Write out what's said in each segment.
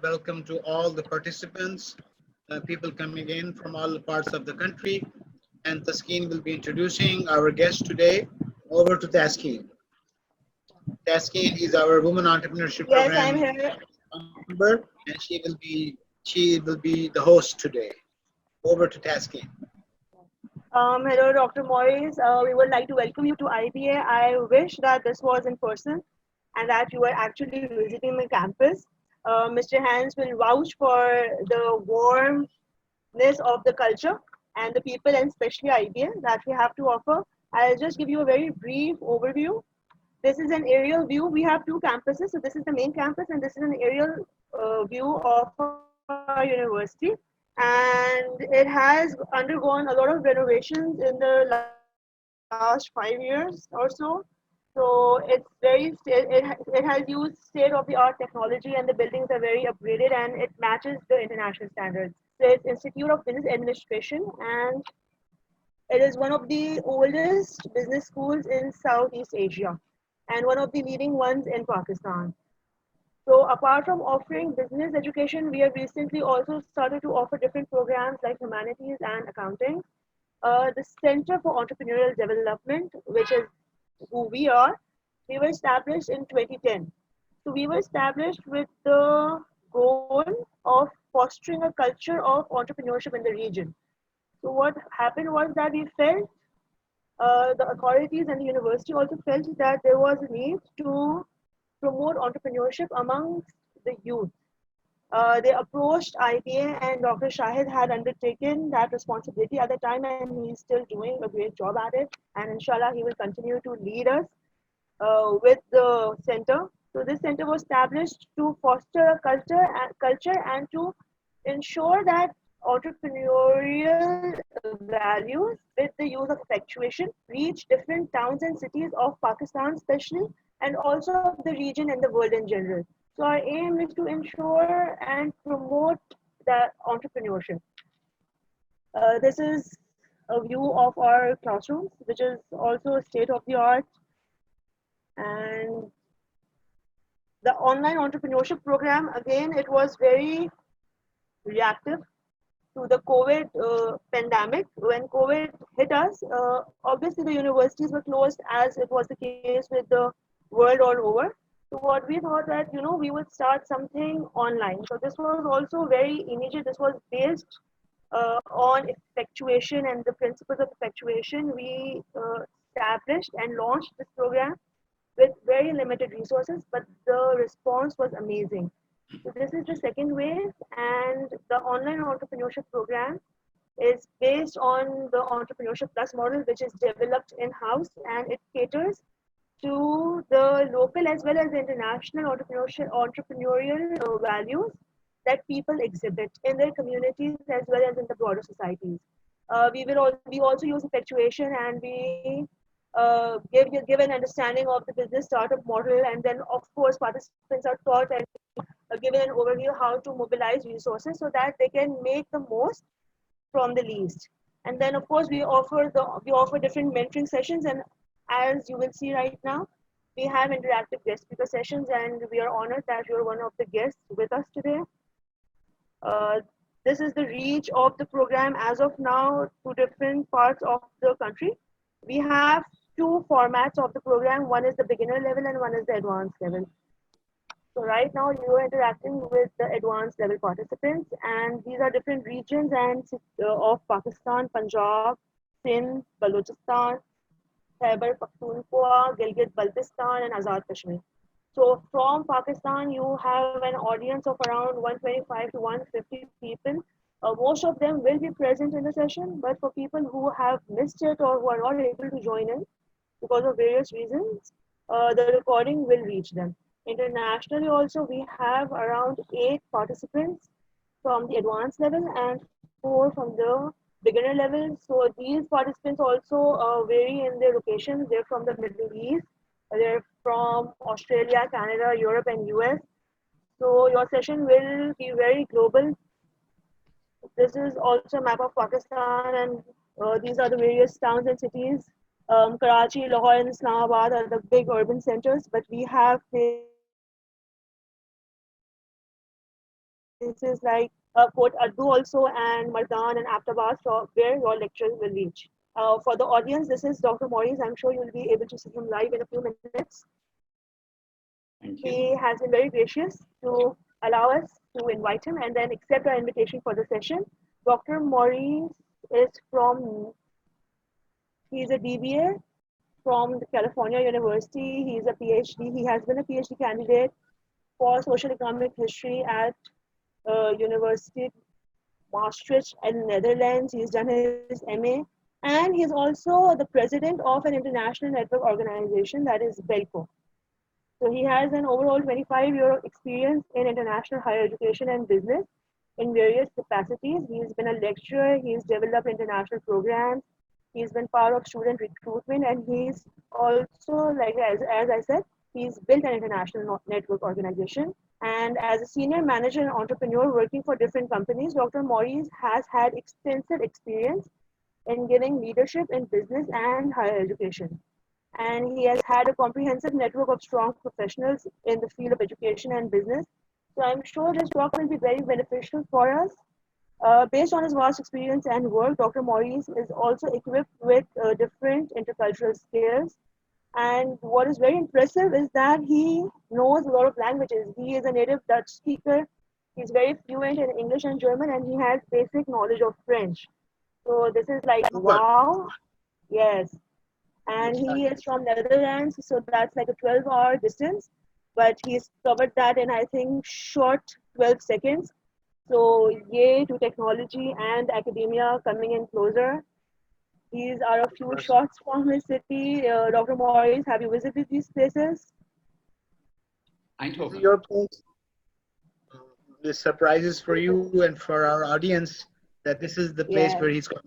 Welcome to all the participants, people coming in from all parts of the country. And Taskeen will be introducing our guest today. Over to Taskeen. Taskeen is our Women Entrepreneurship Yes, I'm Program here. member, and she will be the host today. Over to Taskeen. Hello, Dr. Maurice. We would like to welcome you to IBA. I wish that this was in person and that you were actually visiting the campus. Mr. Hans will vouch for the warmness of the culture and the people, and especially IBA, that we have to offer. I'll just give you a very brief overview. This is an aerial view. We have two campuses. So this is the main campus, and this is an aerial view of our university. And it has undergone a lot of renovations in the last 5 years or so. So it has used state of the art technology, and the buildings are very upgraded, and it matches the international standards. So it's Institute of Business Administration, and it is one of the oldest business schools in Southeast Asia and one of the leading ones in Pakistan. So apart from offering business education, we have recently also started to offer different programs like humanities and accounting. The Center for Entrepreneurial Development, which is who we were established in 2010. So we were established with the goal of fostering a culture of entrepreneurship in the region. So what happened was that we felt the authorities and the university also felt that there was a need to promote entrepreneurship amongst the youth. They approached IPA, and Dr. Shahid had undertaken that responsibility at the time, and he's still doing a great job at it. And inshallah, he will continue to lead us with the center. So this center was established to foster a culture and to ensure that entrepreneurial values with the use of effectuation reach different towns and cities of Pakistan especially, and also of the region and the world in general. So our aim is to ensure and promote that entrepreneurship. This is a view of our classrooms, which is also state of the art. And the online entrepreneurship program, again, it was very reactive to the COVID pandemic. When COVID hit us, obviously the universities were closed, as it was the case with the world all over. So what we thought that we would start something online. So this was also very immediate. This was based on effectuation and the principles of effectuation. We established and launched this program with very limited resources, but the response was amazing. So this is the second wave, and the online entrepreneurship program is based on the Entrepreneurship Plus model, which is developed in-house, and it caters to the local as well as the international entrepreneurial values that people exhibit in their communities as well as in the broader societies. We also use effectuation, and we give an understanding of the business startup model, and then of course participants are taught and given an overview how to mobilize resources so that they can make the most from the least. And then of course we offer different mentoring sessions, and as you will see right now, we have interactive guest speaker sessions, and we are honored that you're one of the guests with us today. Uh, this is the reach of the program as of now to different parts of the country. We have two formats of the program. One is the beginner level and one is the advanced level. So right now you are interacting with the advanced level participants, and these are different regions and of Pakistan: Punjab, Sindh, Balochistan, Khyber Pakhtunkhwa, Gilgit-Baltistan, and Azad Kashmir. So from Pakistan, you have an audience of around 125 to 150 people. Most of them will be present in the session, but for people who have missed it or who are not able to join in because of various reasons, the recording will reach them. Internationally, also, we have around 8 participants from the advanced level and 4 from the beginner level. So these participants also vary in their locations. They're from the Middle East, they're from Australia, Canada, Europe, and US. So your session will be very global. This is also a map of Pakistan, and these are the various towns and cities. Karachi, Lahore, and Islamabad are the big urban centers, but we have places like Khyber Pakhtunkhwa, This is like Port Addu also and Mardan and Aptabad where your lectures will reach. For the audience, this is Dr. Maurice. I'm sure you'll be able to see him live in a few minutes. Thank He you. has been very gracious to allow us to invite him and then accept our invitation for the session. Dr. Maurice is from, he's a DBA from the California University. He's a PhD. He has been a PhD candidate for social economic history at University Maastricht in Netherlands. He's done his MA, and he's also the president of an international network organization that is BELCO. So he has an overall 25-year experience in international higher education and business in various capacities. He's been a lecturer, he's developed international programs, he's been part of student recruitment, and he's also, like as I said, he's built an international network organization. And as a senior manager and entrepreneur working for different companies, Dr. Maurice has had extensive experience in giving leadership in business and higher education. And he has had a comprehensive network of strong professionals in the field of education and business. So I'm sure this talk will be very beneficial for us. Based on his vast experience and work, Dr. Maurice is also equipped with different intercultural skills. And what is very impressive is that he knows a lot of languages. He is a native Dutch speaker. He's very fluent in English and German, and he has basic knowledge of French. So this is like, What? wow. Yes. And he is from Netherlands, so that's like a 12-hour distance, but he's covered that in, I think, short 12 seconds. So yay to technology and academia coming in closer. These are a few shots from his city. Dr. Maurice, have you visited these places? This is Eindhoven. your place. This surprises for you and for our audience that this is the place Yes, where he's going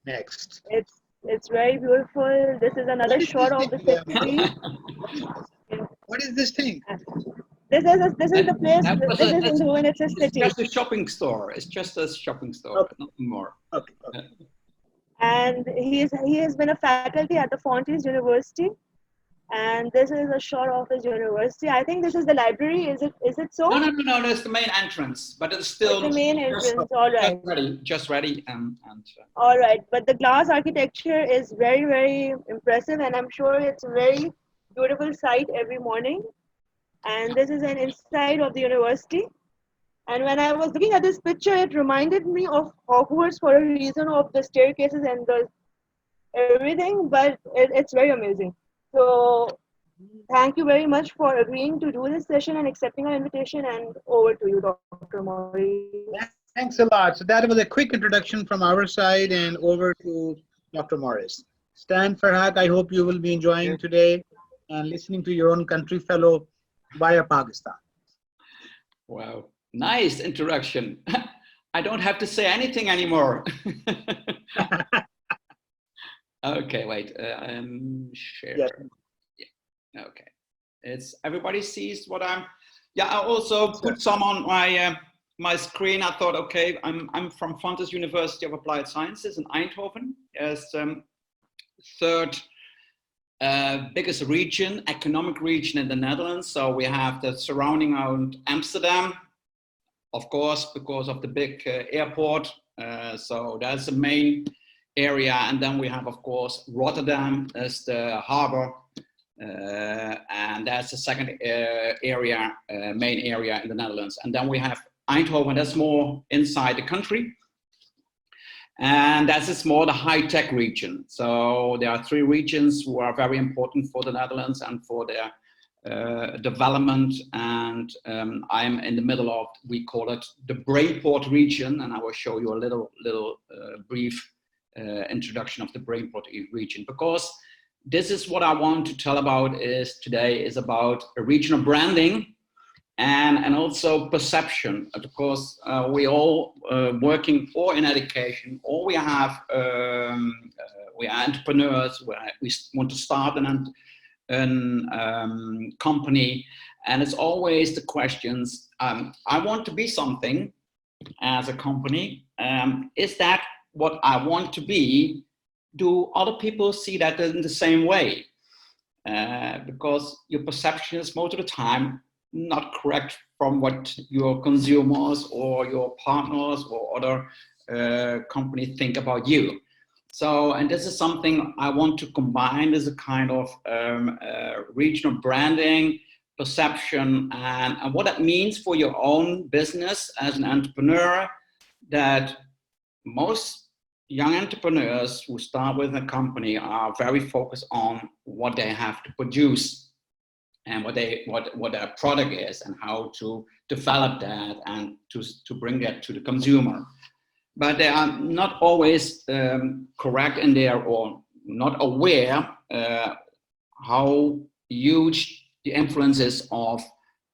next. it's very beautiful. This is What another is this shot thing? of the city. What is this? What is this thing? This is That, the place. that was This a, is that's, Eindhoven. It's a it's city. just a shopping store. It's just a shopping store, Okay, nothing more. okay, okay. And he has been a faculty at the Fontys University. And this is a shot of his university. I think this is the library. Is it No, so? no, no, no. That's the main entrance, but it's It's the still main just, entrance. All just right. ready, just ready. And All right. But the glass architecture is very, very impressive, and I'm sure it's a very beautiful sight every morning. And this is an inside of the university. And when I was looking at this picture, it reminded me of Hogwarts for a reason of the staircases and the everything, but it's very amazing. So thank you very much for agreeing to do this session and accepting our invitation. And over to you, Dr. Maurice. Thanks a lot. So that was a quick introduction from our side and over to Dr. Morris. Stan Farhak, I hope you will be enjoying today and listening to your own country fellow via Pakistan. wow, nice introduction. I don't have to say anything anymore. Okay, wait. Share. Yes. Yeah, okay. It's everybody sees what I'm. Yeah, I also put some on my my screen. I thought, okay, I'm from Fontys University of Applied Sciences in Eindhoven. As third biggest region, economic region in the Netherlands. So we have the surrounding around Amsterdam, of course, because of the big airport. So that's the main area. And then we have, of course, Rotterdam as the harbor. And that's the second area, main area in the Netherlands. And then we have Eindhoven, that's more inside the country. And that is more the high-tech region. So there are three regions who are very important for the Netherlands and for their development. And I'm in the middle of, we call it the Brainport region. And I will show you a little brief introduction of the Brainport region, because this is what I want to tell about today is about a regional branding and also perception, because we all working or in education, or we have we are entrepreneurs, we want to start an company, and it's always the questions, I want to be something as a company, is that what I want to be? Do other people see that in the same way? Because your perception is most of the time not correct from what your consumers or your partners or other companies think about you. So, and this is something I want to combine as a kind of regional branding, perception, and what that means for your own business as an entrepreneur, that most young entrepreneurs who start with a company are very focused on what they have to produce and what their product is and how to develop that and to bring that to the consumer. But they are not always correct in there or not aware how huge the influence is of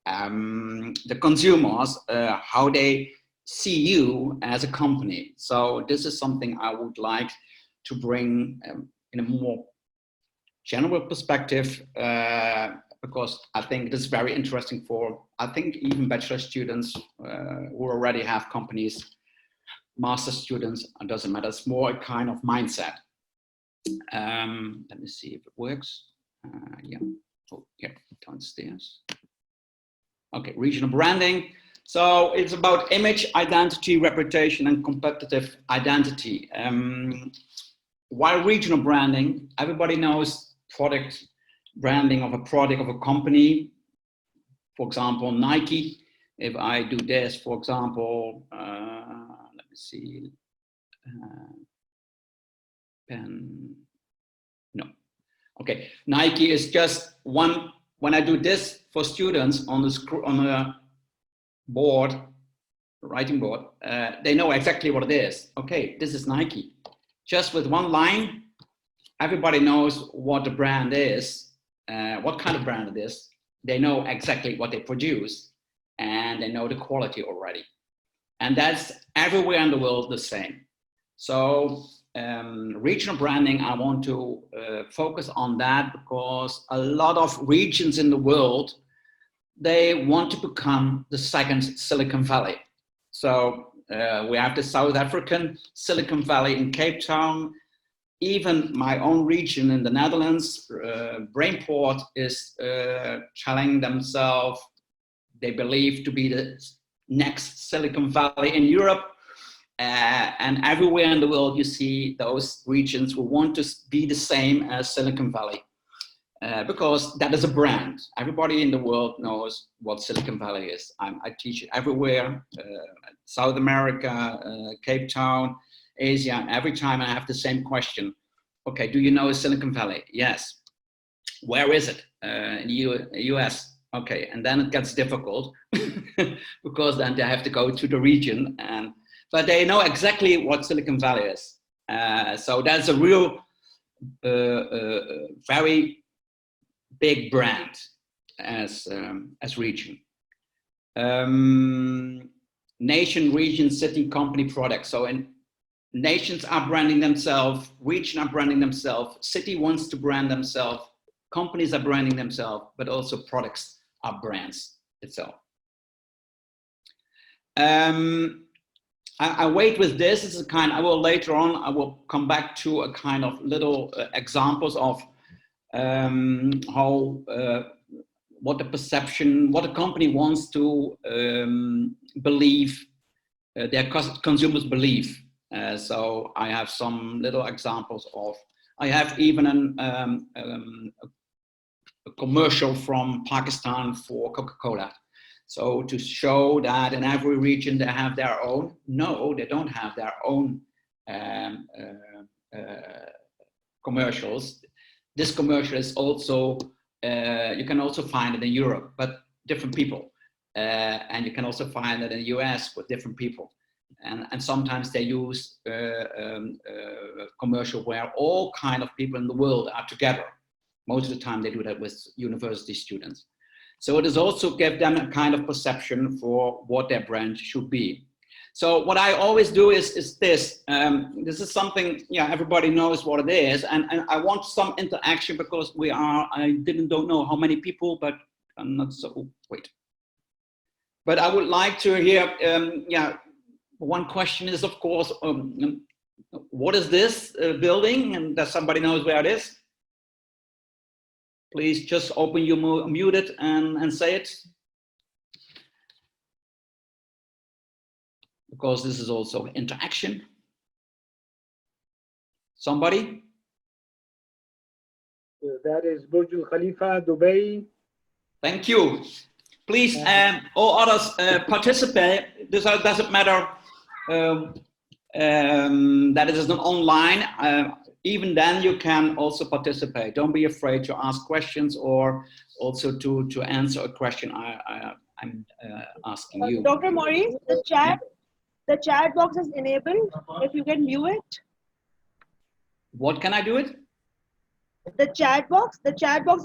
the consumers, how they see you as a company. So this is something I would like to bring in a more general perspective, because I think this is very interesting for, I think, even bachelor students who already have companies, master students, it doesn't matter, it's more a kind of mindset. Let me see if it works. Yeah, oh, yeah, downstairs. Okay, regional branding. So it's about image, identity, reputation, and competitive identity. While regional branding, everybody knows product branding of a product of a company. For example, Nike. If I do this, for example, let me see, pen, no. Okay, Nike is just one. When I do this for students on the board, writing board, they know exactly what it is. Okay, this is Nike. Just with one line, everybody knows what the brand is, what kind of brand it is. They know exactly what they produce and they know the quality already. And that's everywhere in the world the same. So regional branding, I want to focus on that because a lot of regions in the world, they want to become the second Silicon Valley. So we have the South African Silicon Valley in Cape Town. Even my own region in the Netherlands, Brainport is telling themselves they believe to be the next Silicon Valley in Europe. And everywhere in the world, you see those regions who want to be the same as Silicon Valley. Because that is a brand. Everybody in the world knows what Silicon Valley is. I teach it everywhere, South America, Cape Town, Asia, and every time I have the same question. Okay, do you know Silicon Valley? Yes. Where is it? In the US. Okay, and then it gets difficult because then they have to go to the region, but they know exactly what Silicon Valley is. So that's a real, very big brand as region. Nation, region, city, company, product. So nations are branding themselves, region are branding themselves, city wants to brand themselves, companies are branding themselves, but also products are brands itself. I wait with this. This is a kind, I will later on, I will come back to a kind of little examples of how, what the perception, what a company wants to believe, their consumers believe. So I have some little examples of, I have even a commercial from Pakistan for Coca-Cola. So to show that in every region they have their own, no, they don't have their own commercials. This commercial is also, you can also find it in Europe, but different people. And you can also find it in the US with different people. And sometimes they use commercial where all kind of people in the world are together. Most of the time they do that with university students. So it is also give them a kind of perception for what their brand should be. So what I always do is this. This is something, yeah, everybody knows what it is. And I want some interaction because I don't know how many people, but I'm not so, wait. But I would like to hear, yeah, one question is, of course, what is this building? And does somebody knows where it is? Please just open your mute it and say it. because this is also interaction. Somebody? That is Burj Al Khalifa, Dubai. Thank you. Please, all others participate. This doesn't matter that it is not online. Even then, you can also participate. Don't be afraid to ask questions or also to answer a question I'm asking you. Dr. Maurice, the chat box is enabled. If you can view it. What can I do it? The chat box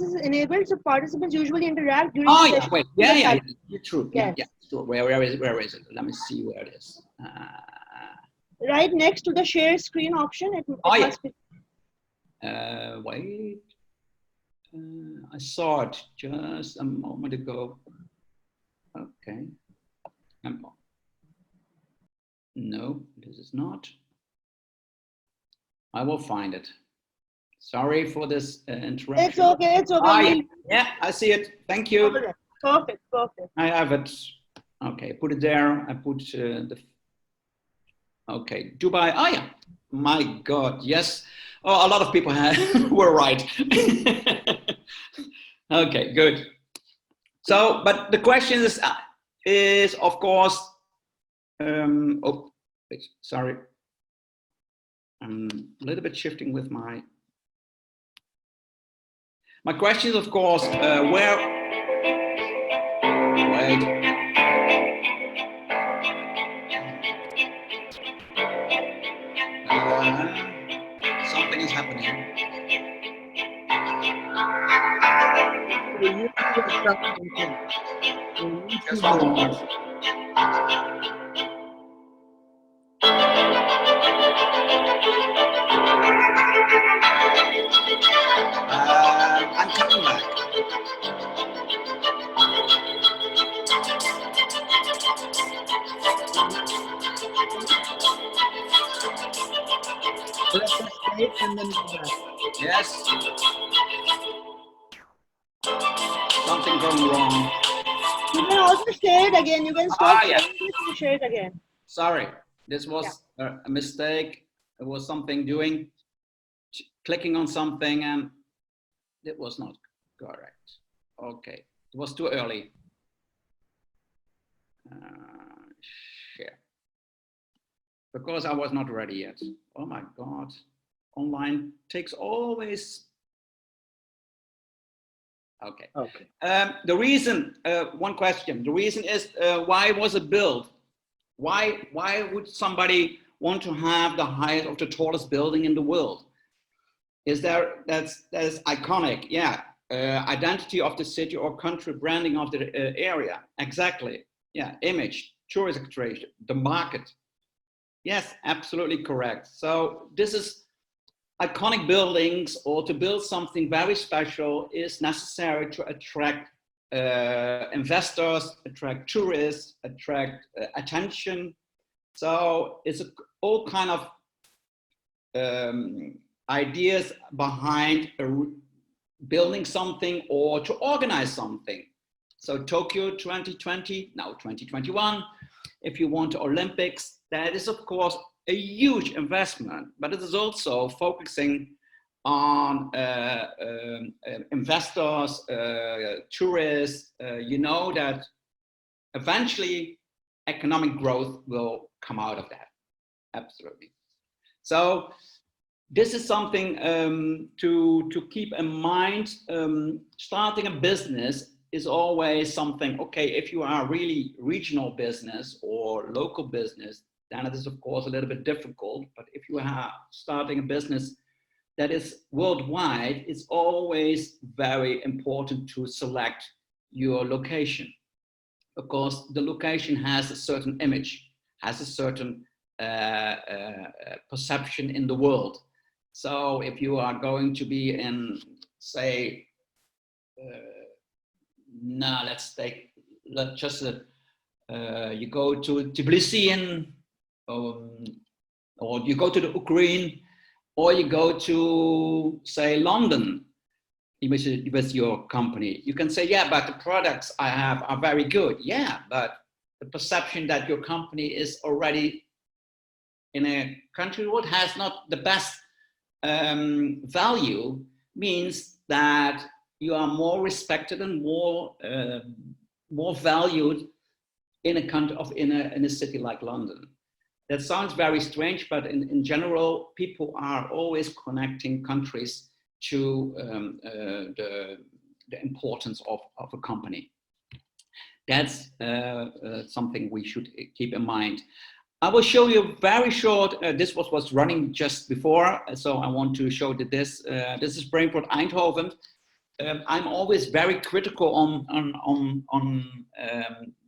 is enabled, so participants usually interact during Oh the yeah, session. wait, yeah, true. Yes. Yeah, sure. Where is it? Let me see where it is. Right next to the share screen option. It must be. Wait. I saw it just a moment ago. Okay. No, this is not. I will find it. Sorry for this interruption. It's okay. It's okay. Yeah, I see it. Thank you. Perfect. I have it. Okay, put it there. I put the. Okay, Dubai. Oh yeah. My God, yes. Oh, a lot of people were right. Okay, good. So, but the question is of course. Oh, wait, sorry. I'm a little bit shifting with my question is, of course, where, wait. Something is happening. Just one moment. I'm coming back. Press escape and then go back. Yes. Something going wrong. You can also share it again. You can stop sharing it and share it again. Sorry, this was a mistake. It was something clicking on something and it was not correct. Okay, it was too early. Share. Because I was not ready yet. Oh my God, online takes always. Okay. The reason, one question. The reason is why was it built? Why would somebody want to have the height of the tallest building in the world? That's iconic, yeah. Identity of the city or country, branding of the area, exactly. Yeah, image, tourist attraction, the market. Yes, absolutely correct. So this is iconic buildings, or to build something very special is necessary to attract investors, attract tourists, attract attention. So it's all kind of ideas behind building something or to organize something. So Tokyo 2020, now 2021, if you want Olympics, that is of course a huge investment, but it is also focusing on investors, tourists. You know that eventually economic growth will come out of that. Absolutely. So this is something to keep in mind. Starting a business is always something, okay, if you are a really regional business or local business, then it is of course a little bit difficult. But if you are starting a business that is worldwide, it's always very important to select your location, because the location has a certain image, has a certain perception in the world. So if you are going to be in, say, you go to Tbilisi or you go to the Ukraine, or you go to, say, London with your company. You can say, yeah, but the products I have are very good. Yeah, but the perception that your company is already in a country what has not the best value means that you are more respected and more valued in a country in a city like London. That sounds very strange, but in general, people are always connecting countries to the importance of a company. That's something we should keep in mind. I will show you very short. This was running just before, so I want to show that this is Brainport Eindhoven. I'm always very critical on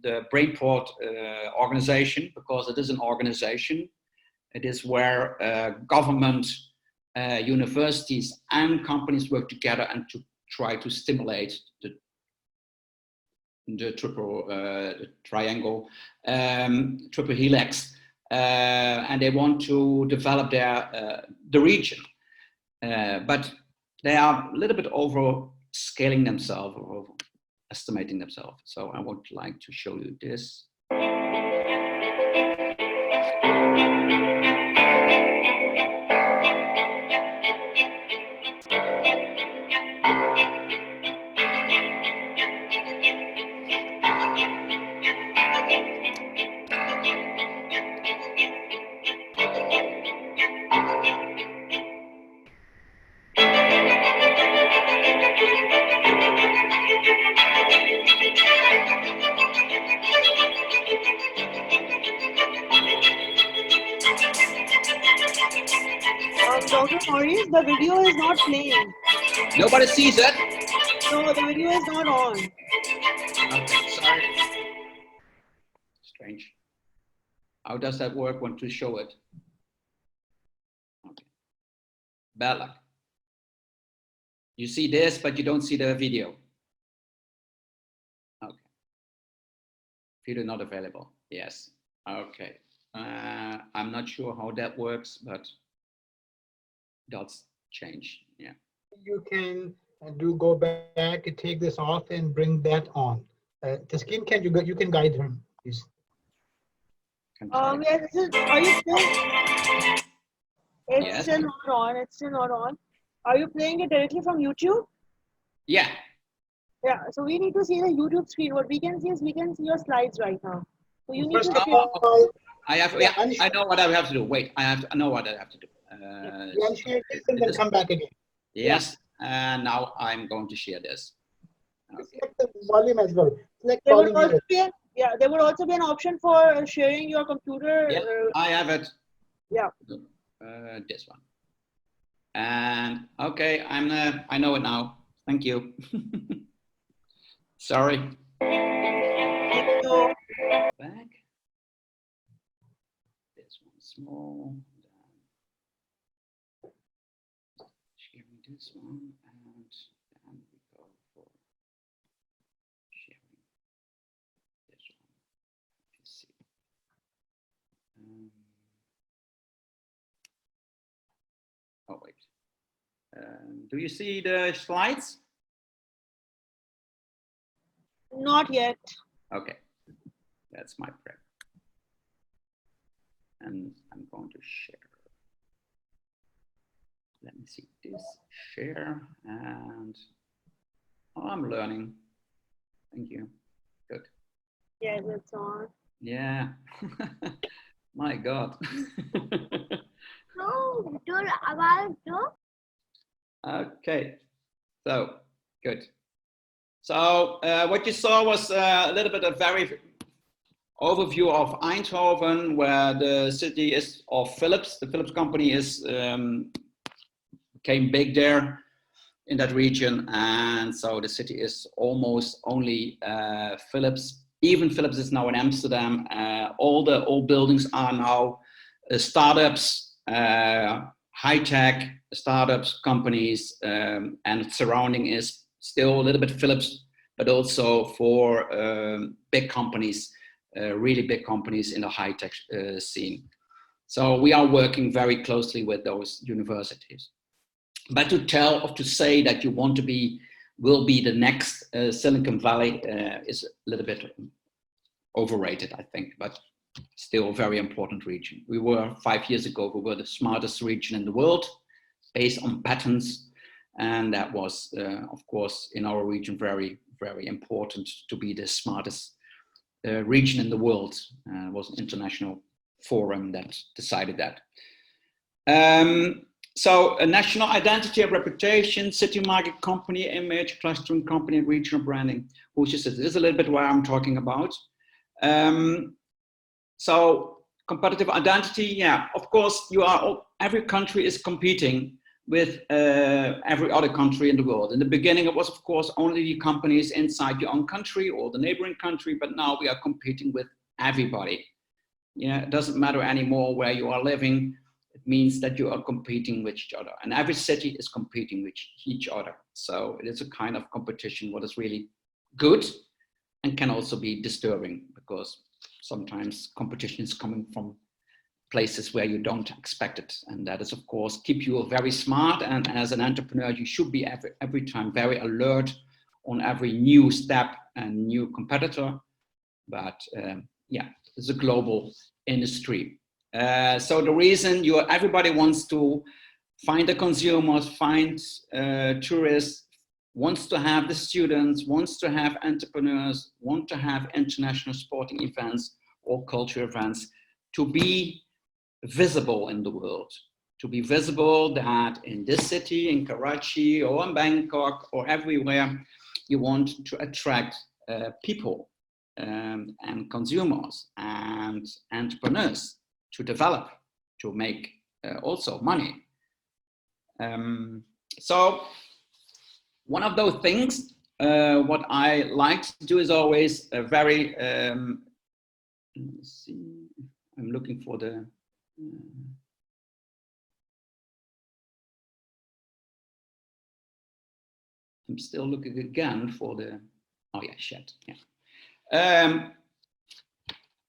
the Brainport organization, because it is an organization. It is where government, universities and companies work together and to try to stimulate the triple triangle, triple helix, and they want to develop the region, but they are a little bit overscaling themselves or overestimating themselves. So I would like to show you this. Dr. Maurice, the video is not playing. Nobody sees it? No, the video is not on. Okay, sorry. Strange. How does that work when to show it? Okay. Bad luck. You see this, but you don't see the video. Okay. Video not available. Yes. Okay. I'm not sure how that works, but that's change. Yeah. You can go back and take this off and bring that on. Taskin, you can guide him, please. Yes, are you still? It's Yes. still not on. It's still not on. Are you playing it directly from YouTube? Yeah. Yeah. So we need to see the YouTube screen. What we can see is we can see your slides right now. So you need First to. of all, I have. Yeah, I know what I have to do. Wait, I know what I have to do. you unshare this and then come back again. Yes, and now I'm going to share this. Okay. Select the volume as well. Select There would volume also here. be there would also be an option for sharing your computer. Yeah, I have it. Yeah. This one. And okay, I know it now. Thank you. Sorry. Thank you. Back. This one small. Sharing this one, and then we go for sharing this one. Let's see. Oh wait. Do you see the slides? Not yet. Okay, that's my prep. And I'm going to share. Let me see this, share, and oh, I'm learning. Thank you, good. Yes, it's on. Yeah, my God. No, about Okay, so good. So what you saw was a little bit of very overview of Eindhoven, where the city is of Philips. The Philips company is became big there in that region, and so the city is almost only Philips. Even Philips is now in Amsterdam. All buildings are now startups, high-tech startups, companies, and surrounding is still a little bit Philips, but also for big companies, really big companies in the high-tech scene. So we are working very closely with those universities. But to say that you want to will be the next Silicon Valley is a little bit overrated, I think, but still a very important region. We were 5 years ago, we were the smartest region in the world based on patents. And that was, of course, in our region, very, very important to be the smartest region in the world. It was an international forum that decided that. So a national identity and reputation, city market company, image, clustering company, and regional branding. Which is, this is a little bit what I'm talking about. So competitive identity, yeah, of course, every country is competing with every other country in the world. In the beginning, it was, of course, only the companies inside your own country or the neighboring country, but now we are competing with everybody. Yeah, it doesn't matter anymore where you are living. It means that you are competing with each other, and every city is competing with each other. So it is a kind of competition what is really good and can also be disturbing, because sometimes competition is coming from places where you don't expect it. And that is, of course, keep you very smart. And as an entrepreneur, you should be every time very alert on every new step and new competitor. But yeah, it's a global industry. So the reason everybody wants to find the consumers, find tourists, wants to have the students, wants to have entrepreneurs, want to have international sporting events or cultural events, to be visible in the world, to be visible that in this city, in Karachi or in Bangkok or everywhere, you want to attract people and consumers and entrepreneurs to develop, to make also money. So one of those things, what I like to do is always a very, let me see, I'm looking for the, I'm still looking again for the, oh yeah, shit, yeah.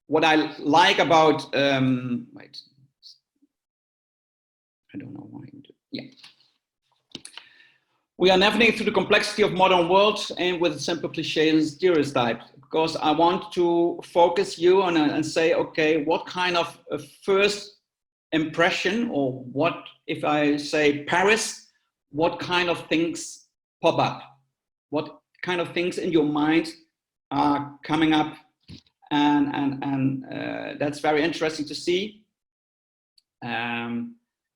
What I like about, wait, I don't know why, yeah. We are navigating through the complexity of modern world and with simple cliches and stereotypes, because I want to focus you on and say, okay, what kind of first impression, or what, if I say Paris, what kind of things pop up? What kind of things in your mind are coming up? And that's very interesting to see.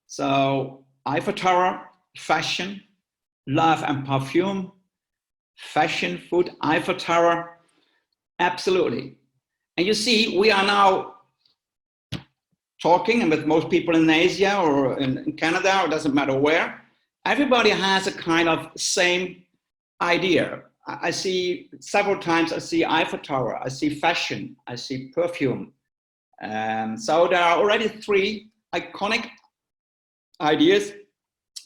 So Eiffel Tower, fashion, love and perfume, fashion, food, Eiffel Tower, absolutely. And you see, we are now talking, and with most people in Asia or in Canada, or it doesn't matter where, everybody has a kind of same idea. I see several times, I see Eiffel Tower, I see fashion, I see perfume. So there are already 3 iconic ideas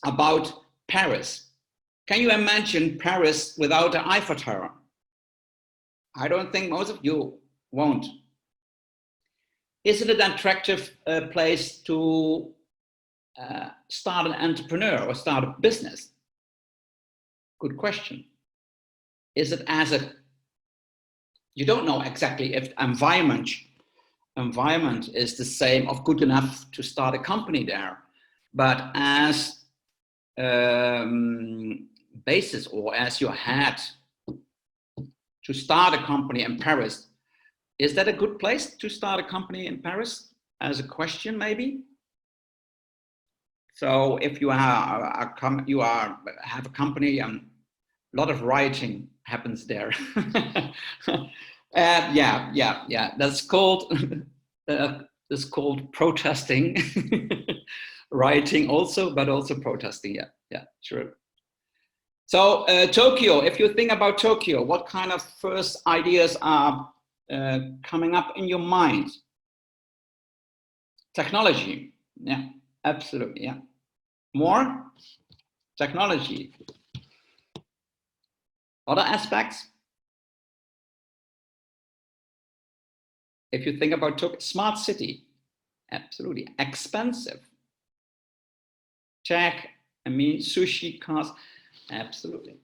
about Paris. Can you imagine Paris without the Eiffel Tower? I don't think most of you won't. Is it an attractive place to start an entrepreneur or start a business? Good question. Is it as a, you don't know exactly if environment is the same or good enough to start a company there, but as basis, or as your head to start a company in Paris, is that a good place to start a company in Paris? As a question, maybe. So if you have a company, and a lot of rioting happens there. Yeah. That's called protesting, rioting also, but also protesting. Yeah, sure. So Tokyo, if you think about Tokyo, what kind of first ideas are coming up in your mind? Technology, yeah, absolutely, yeah. More technology. Other aspects? If you think about Tokyo, smart city, absolutely. Expensive. Tech, I mean, sushi, cars, absolutely.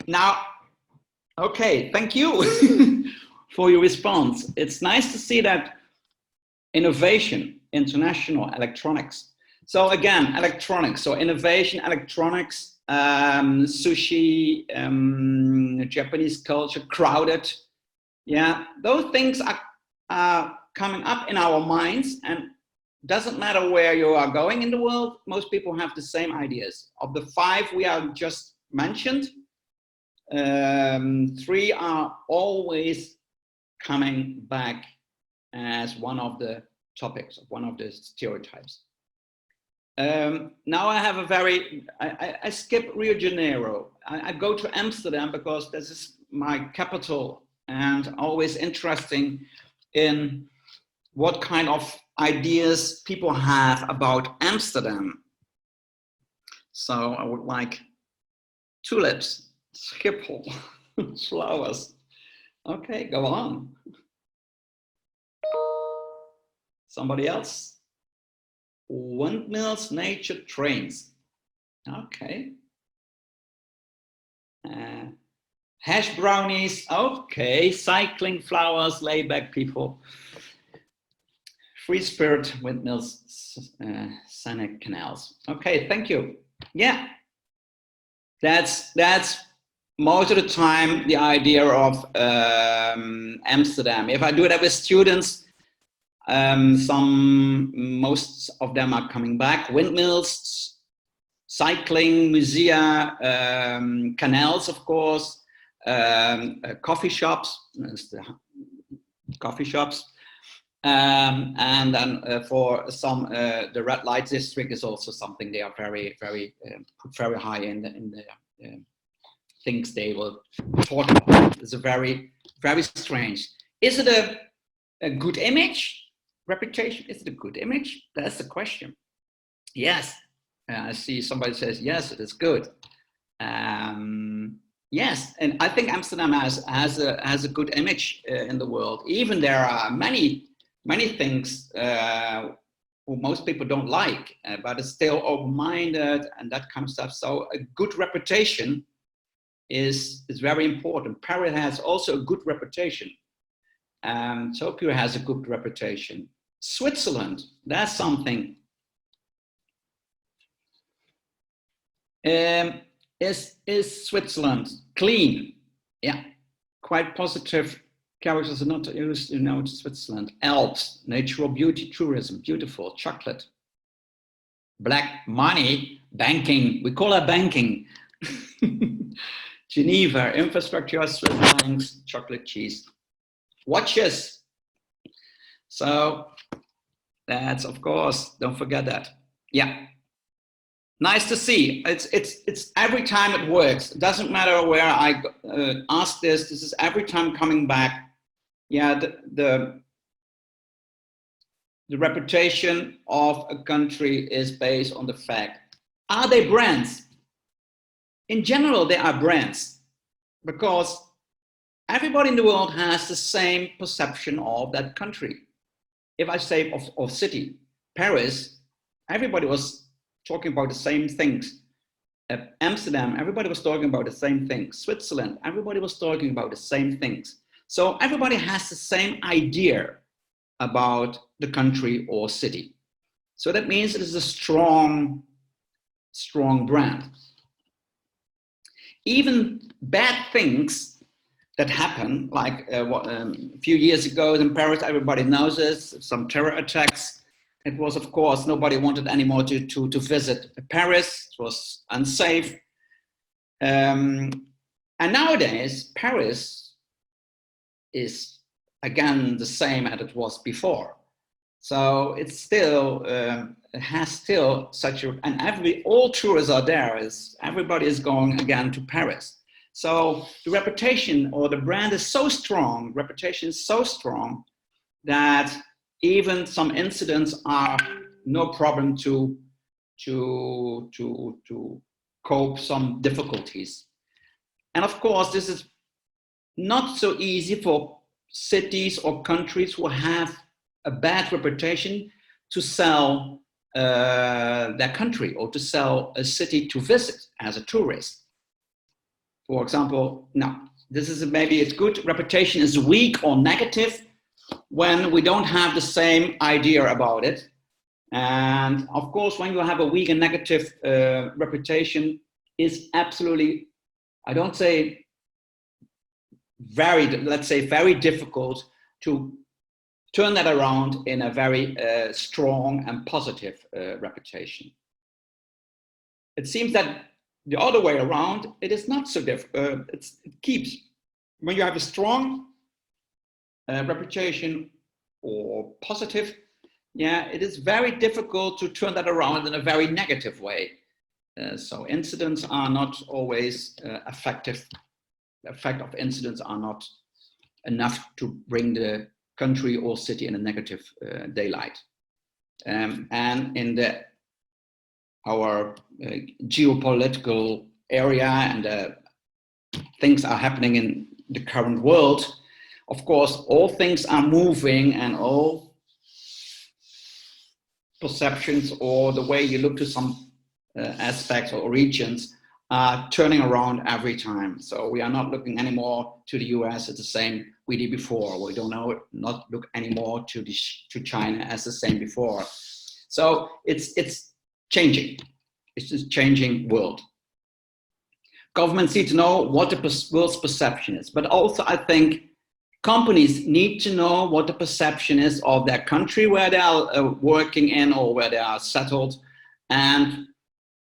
Now, okay, thank you for your response. It's nice to see that innovation, international electronics. So again, electronics, so innovation, electronics, sushi, Japanese culture, crowded. Yeah, those things are coming up in our minds, and doesn't matter where you are going in the world, most people have the same ideas. Of the 5 we are just mentioned, 3 are always coming back as one of the topics, one of the stereotypes. Now I have a very, I skip Rio de Janeiro. I go to Amsterdam because this is my capital, and always interesting in what kind of ideas people have about Amsterdam. So I would like tulips, Schiphol, flowers. Okay, go on. Somebody else? Windmills, nature, trains. Okay. Hash brownies. Okay. Cycling, flowers, layback people. Free spirit, windmills, scenic canals. Okay, thank you. Yeah. That's most of the time the idea of Amsterdam. If I do that with students, most of them are coming back. Windmills, cycling, musea, canals, of course, coffee shops, and then for some, the red light district is also something they are very high in the things they will talk about. It's a very strange. Is it a good image? Reputation, is it a good image? That's the question. Yes, I see somebody says yes, it is good. Yes, and I think Amsterdam has a good image in the world. Even there are many things who most people don't like, but it's still open-minded and that kind of stuff. So a good reputation is very important. Paris has also a good reputation. Tokyo has a good reputation. Switzerland, that's something. Is Switzerland clean? Yeah, quite positive characters are not used to Switzerland. Alps, natural beauty, tourism, beautiful, chocolate. Black money, banking, we call that banking. Geneva, infrastructure, Swiss banks, chocolate cheese. Watches. So that's, of course, don't forget that. Yeah. Nice to see. It's every time it works. It doesn't matter where I ask this. This is every time coming back. Yeah, the reputation of a country is based on the fact, are they brands? In general, they are brands because everybody in the world has the same perception of that country. If I say of city, Paris, everybody was talking about the same things. Amsterdam, everybody was talking about the same things. Switzerland, everybody was talking about the same things. So everybody has the same idea about the country or city. So that means it is a strong brand. Even bad things that happen, like a few years ago in Paris, everybody knows this, some terror attacks. It was, of course, nobody wanted anymore to visit Paris. It was unsafe. And nowadays, Paris is again the same as it was before. So it's still, it has still such a, and all tourists are there, everybody is going again to Paris. So the reputation or the brand is so strong, reputation is so strong that even some incidents are no problem to cope some difficulties. And of course, this is not so easy for cities or countries who have a bad reputation to sell their country or to sell a city to visit as a tourist. For example, no, this is maybe it's good. Reputation is weak or negative when we don't have the same idea about it. And of course, when you have a weak and negative reputation, is absolutely, I don't say very, let's say very difficult to turn that around in a very strong and positive reputation. It seems that the other way around, it is not so difficult. It keeps, when you have a strong reputation or positive, yeah, it is very difficult to turn that around in a very negative way. So incidents are not always effective. The effect of incidents are not enough to bring the country or city in a negative daylight. And in our geopolitical area and things are happening in the current world, of course, all things are moving and all perceptions or the way you look to some aspects or regions are turning around every time. So we are not looking anymore to the US as the same we did before. We don't know, not look anymore to China as the same before. So it's changing. It's just changing world. Governments need to know what the world's perception is, but also I think companies need to know what the perception is of their country where they are working in or where they are settled, and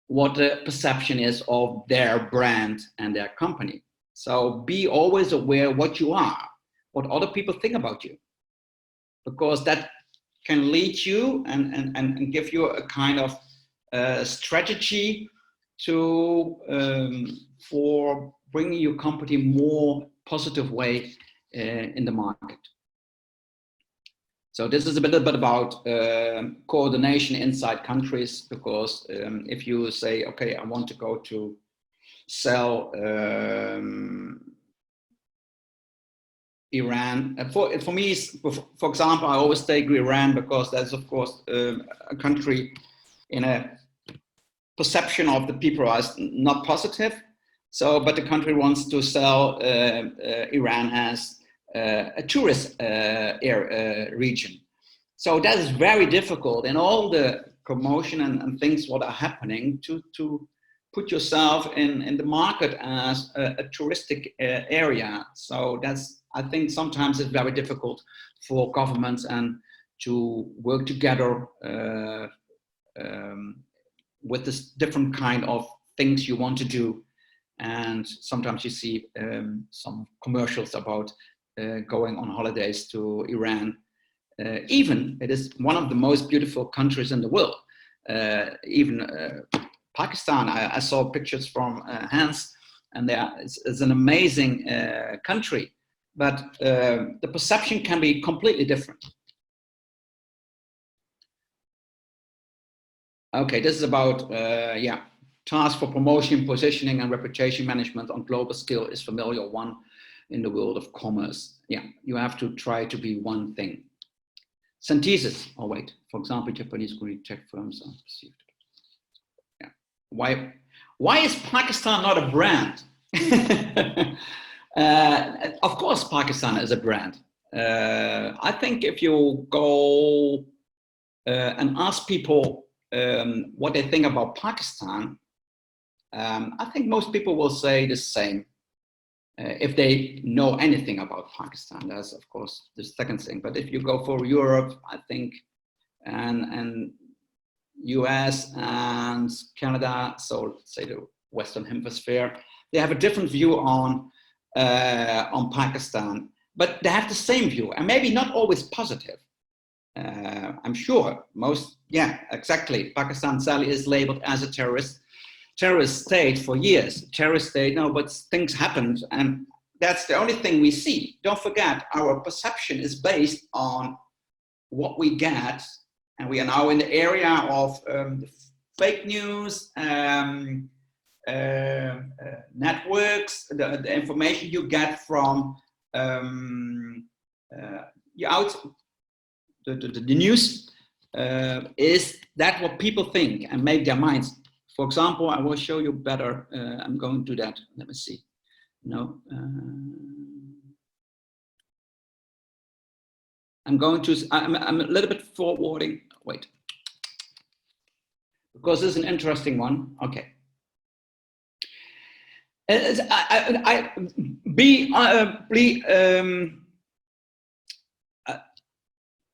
what the perception is of their brand and their company. So be always aware what you are, what other people think about you, because that can lead you and give you a kind of strategy to for bringing your company more positive way in the market. So this is a bit about coordination inside countries, because if you say, okay, I want to go to sell Iran, for me, for example, I always take Iran because that's of course a country in a perception of the people as not positive. So, but the country wants to sell Iran as a tourist region. So that is very difficult in all the promotion and things what are happening to put yourself in the market as a touristic area. So that's, I think sometimes it's very difficult for governments and to work together with this different kind of things you want to do. And sometimes you see some commercials about going on holidays to Iran. Even it is one of the most beautiful countries in the world. Even Pakistan, I saw pictures from Hans, and it's an amazing country, but the perception can be completely different. Okay, this is about, yeah, task for promotion, positioning, and reputation management on global scale is familiar one in the world of commerce. Yeah, you have to try to be one thing. Synthesis, oh wait, for example, Japanese Korean tech firms are perceived. Yeah, why is Pakistan not a brand? Of course, Pakistan is a brand. I think if you go and ask people what they think about Pakistan, I think most people will say the same if they know anything about Pakistan. That's of course the second thing. But if you go for Europe, I think, and US and Canada, so say the Western Hemisphere, they have a different view on Pakistan, but they have the same view, and maybe not always positive. I'm sure most, yeah, exactly. Pakistan sadly is labeled as a terrorist state for years. Terrorist state, no, but things happened, and that's the only thing we see. Don't forget, our perception is based on what we get, and we are now in the area of fake news, networks, the information you get from the news is that what people think and make their minds. For example, I will show you better. I'm going to that. Let me see. No. I'm going to, I'm a little bit forwarding, wait. Because this is an interesting one, okay.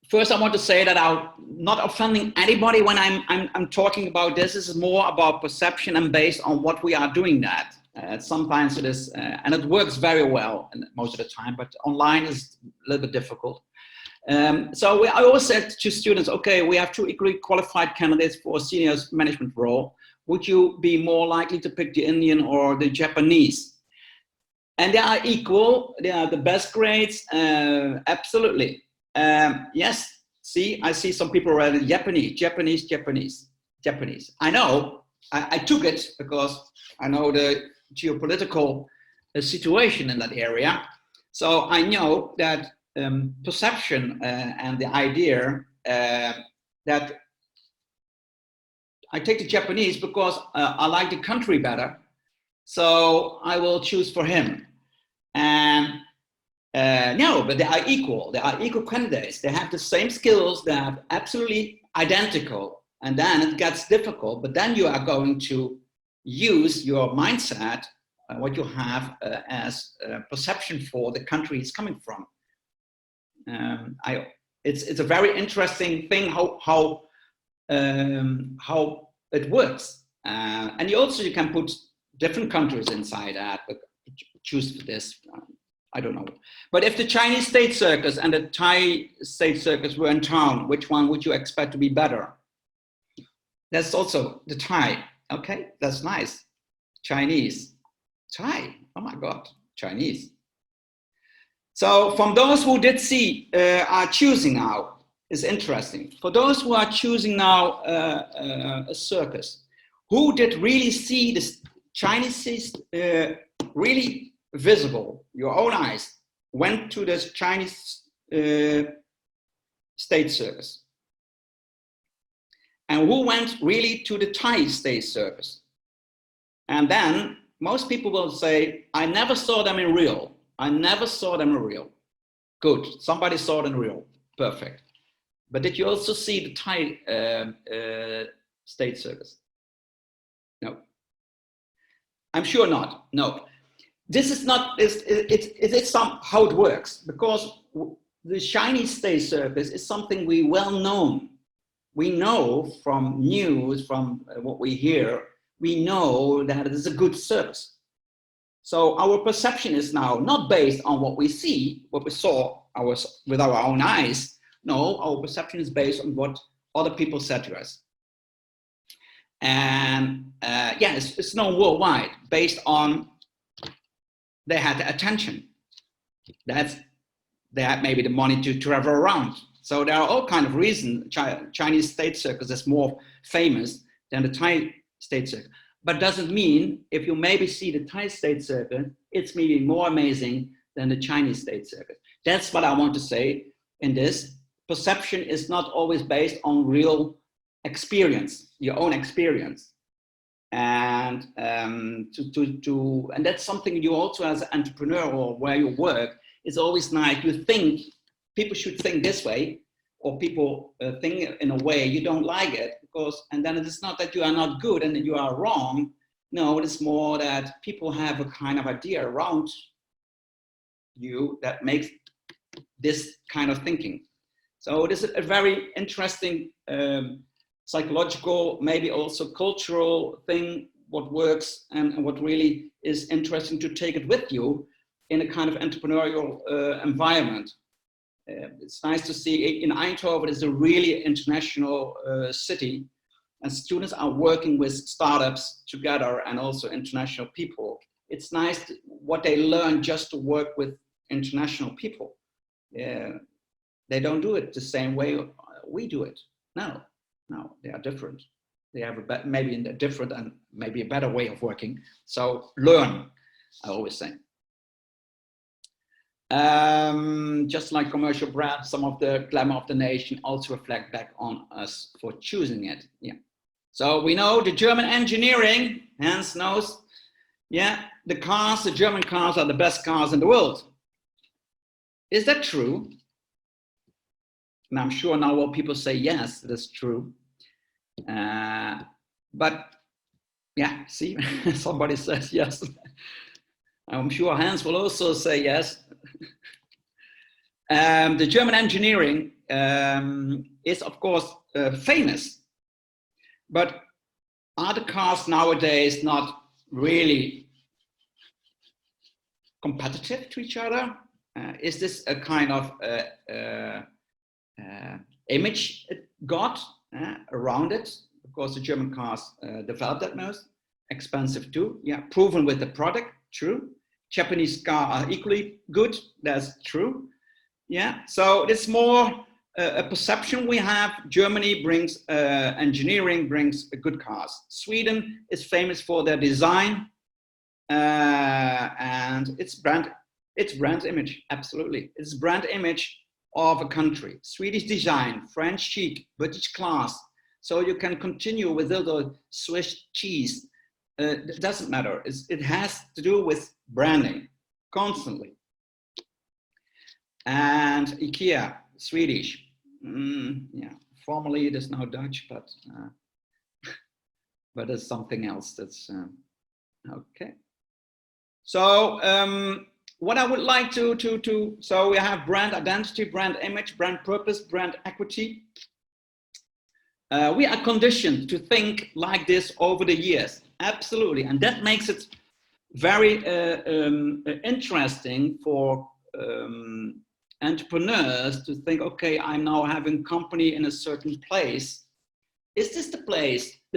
First, I want to say that I'm not offending anybody when I'm talking about this. This is more about perception and based on what we are doing that. Sometimes it is, and it works very well most of the time, but online is a little bit difficult. So I always said to students, okay, we have 2 equally qualified candidates for a senior management role. Would you be more likely to pick the Indian or the Japanese? And they are equal, they are the best grades, absolutely. Yes, see, I see some people writing Japanese. I know, I took it because I know the geopolitical situation in that area. So I know that perception and the idea that I take the Japanese because I like the country better, so I will choose for him. And no, but they are equal. They are equal candidates. They have the same skills. They are absolutely identical. And then it gets difficult, but then you are going to use your mindset, what you have as perception for the country he's coming from. It's a very interesting thing how it works, and you can put different countries inside that, but choose this. I don't know. But if the Chinese state circus and the Thai state circus were in town, which one would you expect to be better? That's also the Thai. Okay, that's nice. Chinese, Thai. Oh my God, Chinese. So from those who did see, are choosing now, is interesting. For those who are choosing now a circus, who did really see the Chinese really visible, your own eyes, went to this Chinese state circus? And who went really to the Thai state circus? And then most people will say, I never saw them in real. I never saw them in real. Good, somebody saw them in real, perfect. But did you also see the Thai state circus? No. I'm sure not, no. This is not, it's how it works, because the Chinese state circus is something we well known. We know from news, from what we hear, we know that it is a good circus. So our perception is now not based on what we see, what we saw with our own eyes. No, our perception is based on what other people said to us. And yeah, it's known worldwide based on they had the attention. They had maybe the money to travel around. So there are all kinds of reasons Chinese state circus is more famous than the Thai state circus. But doesn't mean if you maybe see the Thai state circus, it's maybe more amazing than the Chinese state circus. That's what I want to say in this. Perception is not always based on real experience, your own experience. And and that's something you also as an entrepreneur or where you work, it's always nice. You think people should think this way, or people think in a way you don't like it, because, and then it's not that you are not good and that you are wrong. No, it's more that people have a kind of idea around you that makes this kind of thinking. So this is a very interesting psychological, maybe also cultural thing, what works and what really is interesting to take it with you in a kind of entrepreneurial environment. It's nice to see in Eindhoven is a really international city, and students are working with startups together and also international people. It's nice what they learn just to work with international people. They don't do it the same way we do it. No, they are different. They have maybe a different and maybe a better way of working. So learn, I always say. Just like commercial brands, some of the glamour of the nation also reflect back on us for choosing it. Yeah. So we know the German engineering, Hans knows, yeah, the cars, the German cars are the best cars in the world. Is that true? And I'm sure now what people say, yes, that's true. But yeah, see, somebody says yes. I'm sure Hans will also say yes. The German engineering is, of course, famous. But are the cars nowadays not really competitive to each other? Is this a kind of image it got around it? Of course, the German cars developed that most. Expensive too, yeah, proven with the product, true. Japanese cars are equally good, that's true. Yeah, so it's more a perception we have. Germany brings engineering, brings good cars. Sweden is famous for their design and its brand image, absolutely. It's brand image of a country. Swedish design, French chic, British class. So you can continue with the Swiss cheese. It doesn't matter. It has to do with branding constantly. And IKEA, Swedish. Yeah, formerly it is now Dutch, but it's something else. That's okay. So what I would like to so we have brand identity, brand image, brand purpose, brand equity. We are conditioned to think like this over the years, absolutely, and that makes it very interesting for entrepreneurs to think, okay, I'm now having company in a certain place. Is this the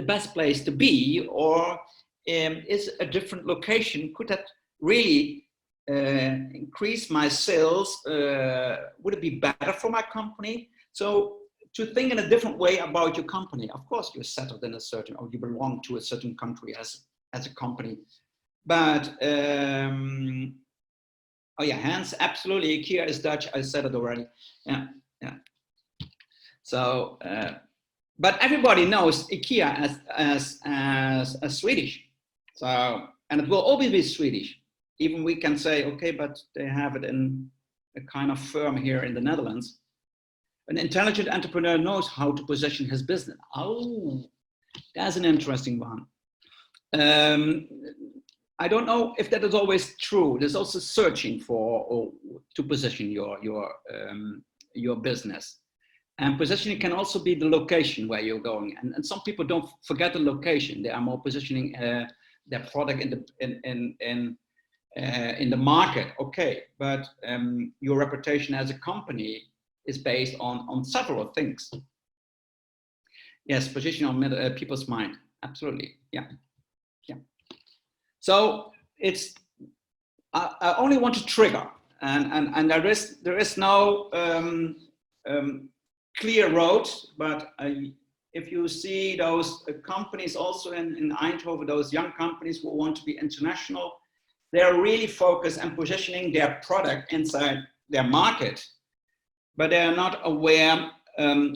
best place to be, or is a different location? Could that really increase my sales? Would it be better for my company? So to think in a different way about your company. Of course, you're settled in a certain, or you belong to a certain country as a company. But, oh yeah, Hans, absolutely, IKEA is Dutch, I said it already. Yeah, yeah. So, but everybody knows IKEA as Swedish. So, and it will always be Swedish. Even we can say, okay, but they have it in a kind of firm here in the Netherlands. An intelligent entrepreneur knows how to position his business. Oh, that's an interesting one. I don't know if that is always true. There's also searching for to position your business. And positioning can also be the location where you're going. And some people don't forget the location. They are more positioning their product in the market. Okay, but your reputation as a company is based on several things. Yes, position on people's mind. Absolutely. Yeah. Yeah. So it's I only want to trigger, and there is no clear road, but if you see those companies also in Eindhoven, those young companies who want to be international, they're really focused on positioning their product inside their market, but they're not aware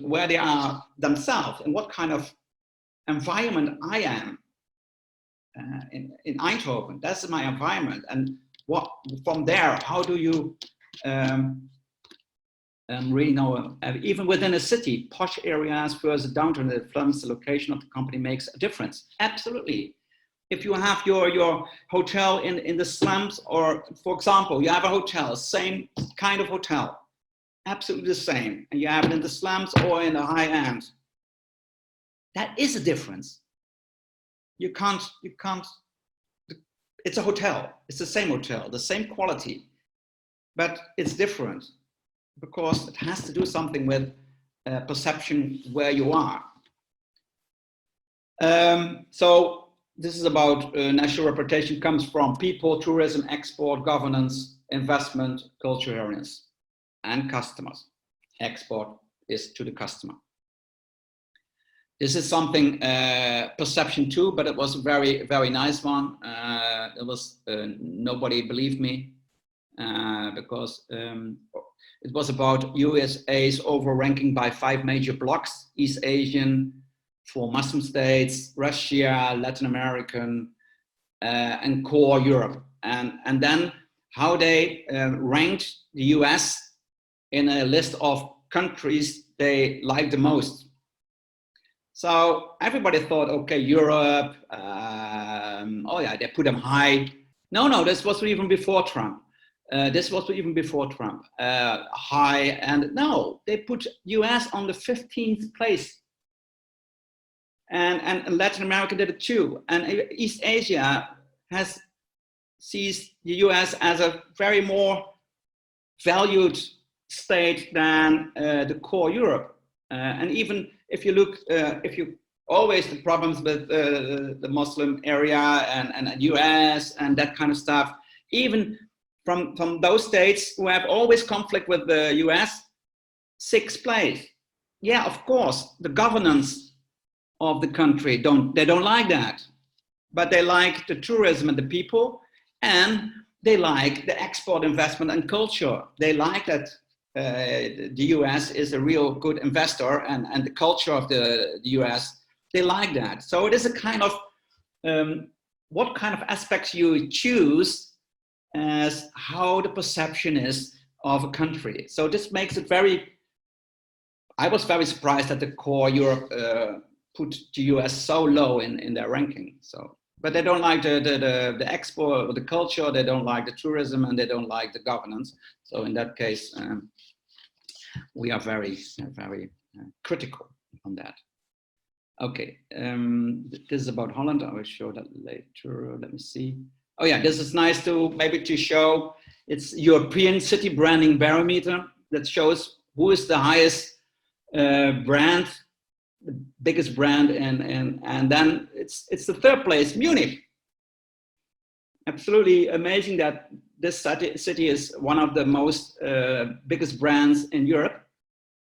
where they are themselves and what kind of environment I am in Eindhoven. That's my environment, and what from there, how do you really know, even within a city, posh areas versus downtown, the influence, the location of the company makes a difference. Absolutely. If you have your hotel in the slums, or for example, you have a hotel, same kind of hotel, absolutely the same, and you have it in the slums or in the high end, that is a difference. You can't, it's a hotel, it's the same hotel, the same quality, but it's different because it has to do something with perception where you are. So this is about national reputation comes from people, tourism, export, governance, investment, culture awareness, and customers. Export is to the customer. This is something perception too, but it was a very, very nice one. It was nobody believed me because it was about USA's overranking by 5 major blocks: East Asian, 4 Muslim states, Russia, Latin American, and core Europe, and then how they ranked the US in a list of countries they like the most. So everybody thought, okay, Europe, oh yeah, they put them high. No, this was even before Trump. High, and no, they put US on the 15th place. And Latin America did it too. And East Asia sees the US as a very more valued state than the core Europe. And even if you look, always the problems with the Muslim area and US and that kind of stuff, even from those states who have always conflict with the US, 6th place. Yeah, of course, the governance of the country they don't like that, but they like the tourism and the people, and they like the export investment and culture. They like that the US is a real good investor, and the culture of the US, they like that. So it is a kind of what kind of aspects you choose as how the perception is of a country. So this makes it I was very surprised that the core Europe put the US so low in their ranking. So, but they don't like the export or the culture, they don't like the tourism, and they don't like the governance. So in that case, we are very critical on that. Okay, this is about Holland. I will show that later. Let me see. Oh yeah, this is nice to show. It's European City Branding Barometer that shows who is the highest brand, the biggest brand, and then it's the 3rd place, Munich. Absolutely amazing that this city is one of the most biggest brands in Europe.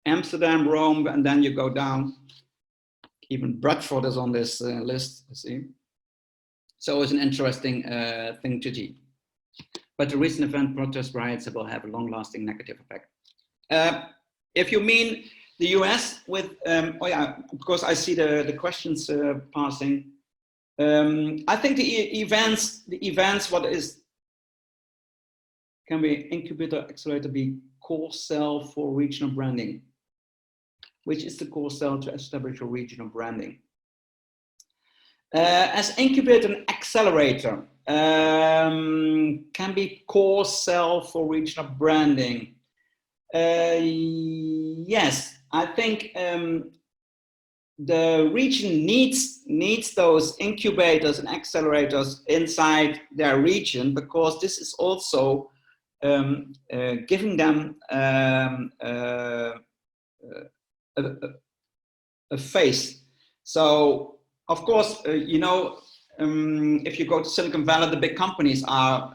Amsterdam, Rome, and then you go down. Even Bradford is on this list, you see. So it's an interesting thing to do. But the recent event, protest riots, will have a long-lasting negative effect. If you mean the US with, oh yeah, of course I see the questions passing. I think the events, what is, can be incubator, accelerator be core cell for regional branding? Which is the core cell to establish a regional branding? As incubator and accelerator can be core cell for regional branding. Yes, I think the region needs those incubators and accelerators inside their region, because this is also giving them a face. So of course, you know, if you go to Silicon Valley, the big companies are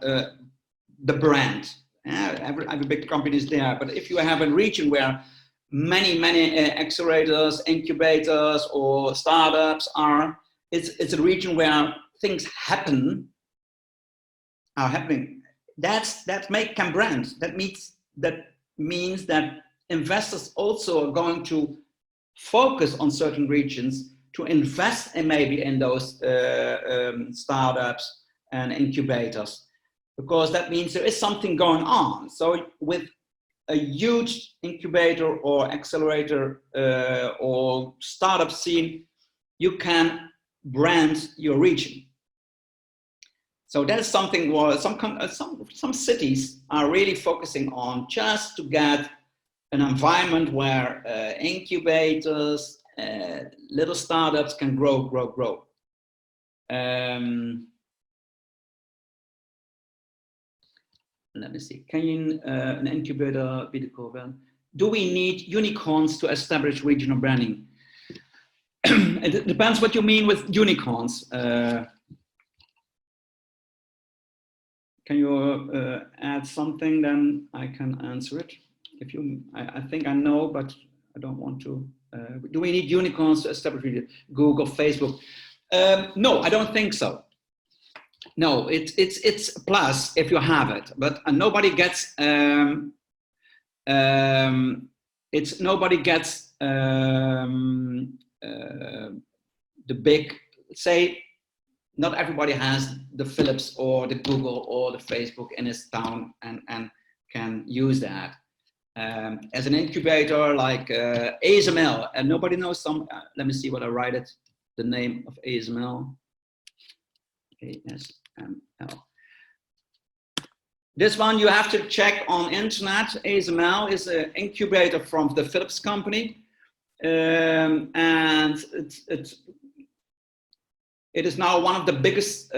the brand. Every big company is there. But if you have a region where many accelerators, incubators, or startups are, it's a region where things are happening. That can brand. That means that investors also are going to focus on certain regions to invest in maybe in those startups and incubators, because that means there is something going on. So with a huge incubator or accelerator or startup scene, you can brand your region. So that is something where some cities are really focusing on, just to get an environment where incubators, little startups can grow. Let me see. Can an incubator be the core brand? Do we need unicorns to establish regional branding? It depends what you mean with unicorns. Can you add something? Then I can answer it. If you, I think I know, but I don't want to. Do we need unicorns to establish Google, Facebook? No, I don't think so. No, it's a plus if you have it, but nobody gets. Nobody gets the big, say, not everybody has the Philips or the Google or the Facebook in his town and can use that. As an incubator like ASML, and nobody knows some, let me see what I write it, the name of ASML. ASML. This one you have to check on internet. ASML is an incubator from the Philips company. And it is now one of the biggest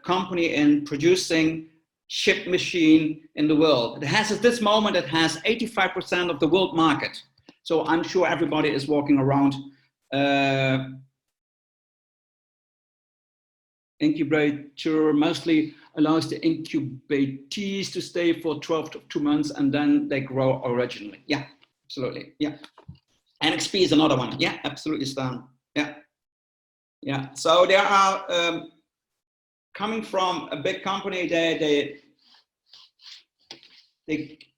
company in producing chip machine in the world. It has, at this moment, it has 85% of the world market. So I'm sure everybody is walking around. Incubator mostly allows the incubatees to stay for 12 to 2 months and then they grow originally. Yeah, absolutely. Yeah. NXP is another one. Yeah, absolutely, Stan. Yeah. Yeah. So they are coming from a big company. They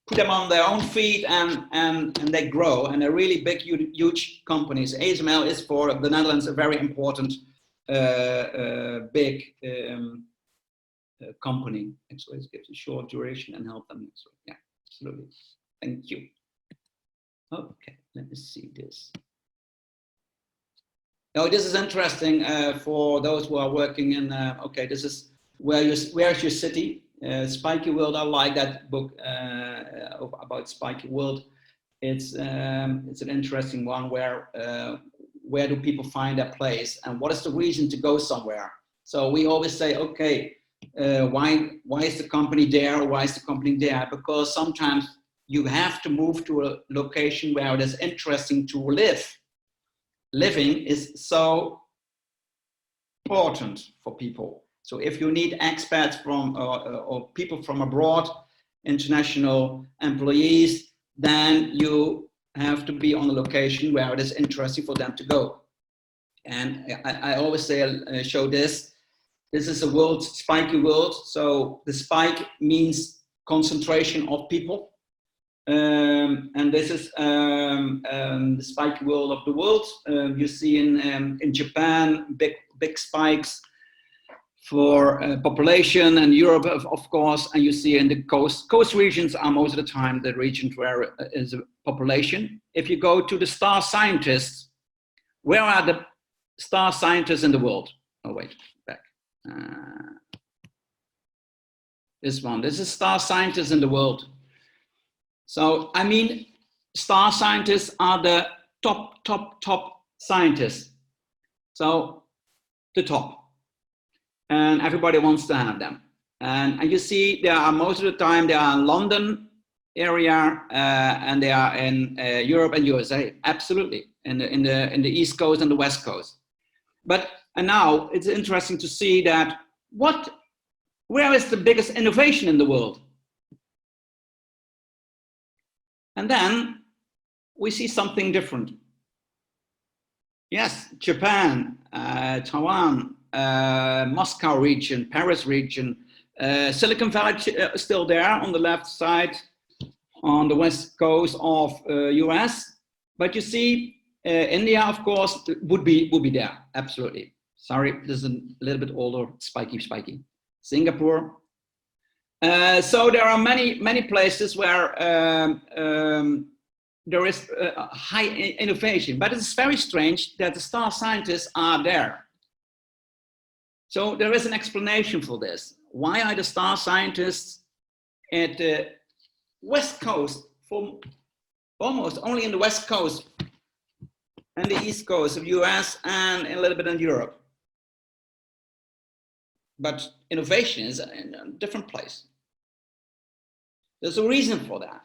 put them on their own feet and they grow, and they're really big, huge companies. ASML is for the Netherlands a very important big company. Actually, it gives a short duration and help them. Yeah, absolutely. Thank you. Okay, let me see this. Now, this is interesting for those who are working in. Okay, this is where's your city? Spiky World. I like that book about Spiky World. It's an interesting one where do people find their place and what is the reason to go somewhere? So we always say, okay, why is the company there? Why is the company there? Because sometimes you have to move to a location where it is interesting to live. Living is so important for people. So if you need expats from or people from abroad, international employees, then you have to be on a location where it is interesting for them to go. And I always say, show this. This is a world, spiky world. So the spike means concentration of people. And this is the spiky world of the world. You see in Japan, big spikes for population, and Europe, of course, and you see in the coast regions are most of the time the regions where is a population. If you go to the star scientists, where are the star scientists in the world? Oh, wait, back. This one, this is star scientists in the world. So, I mean, star scientists are the top scientists. So, the top. And everybody wants to have them. And you see, they are most of the time, they are in London area, and they are in Europe and USA, absolutely, in the East Coast and the West Coast. But and now it's interesting to see that where is the biggest innovation in the world? And then we see something different. Yes, Japan, Taiwan, Moscow region, Paris region, Silicon Valley still there on the left side, on the west coast of US. But you see, India, of course, would be there, absolutely. Sorry, this is a little bit older, spiky. Singapore. So there are many places where there is high innovation, but it's very strange that the star scientists are there. So there is an explanation for this. Why are the star scientists at the West Coast, for almost only in the West Coast and the East Coast of US and a little bit in Europe? But innovation is in a different place. There's a reason for that.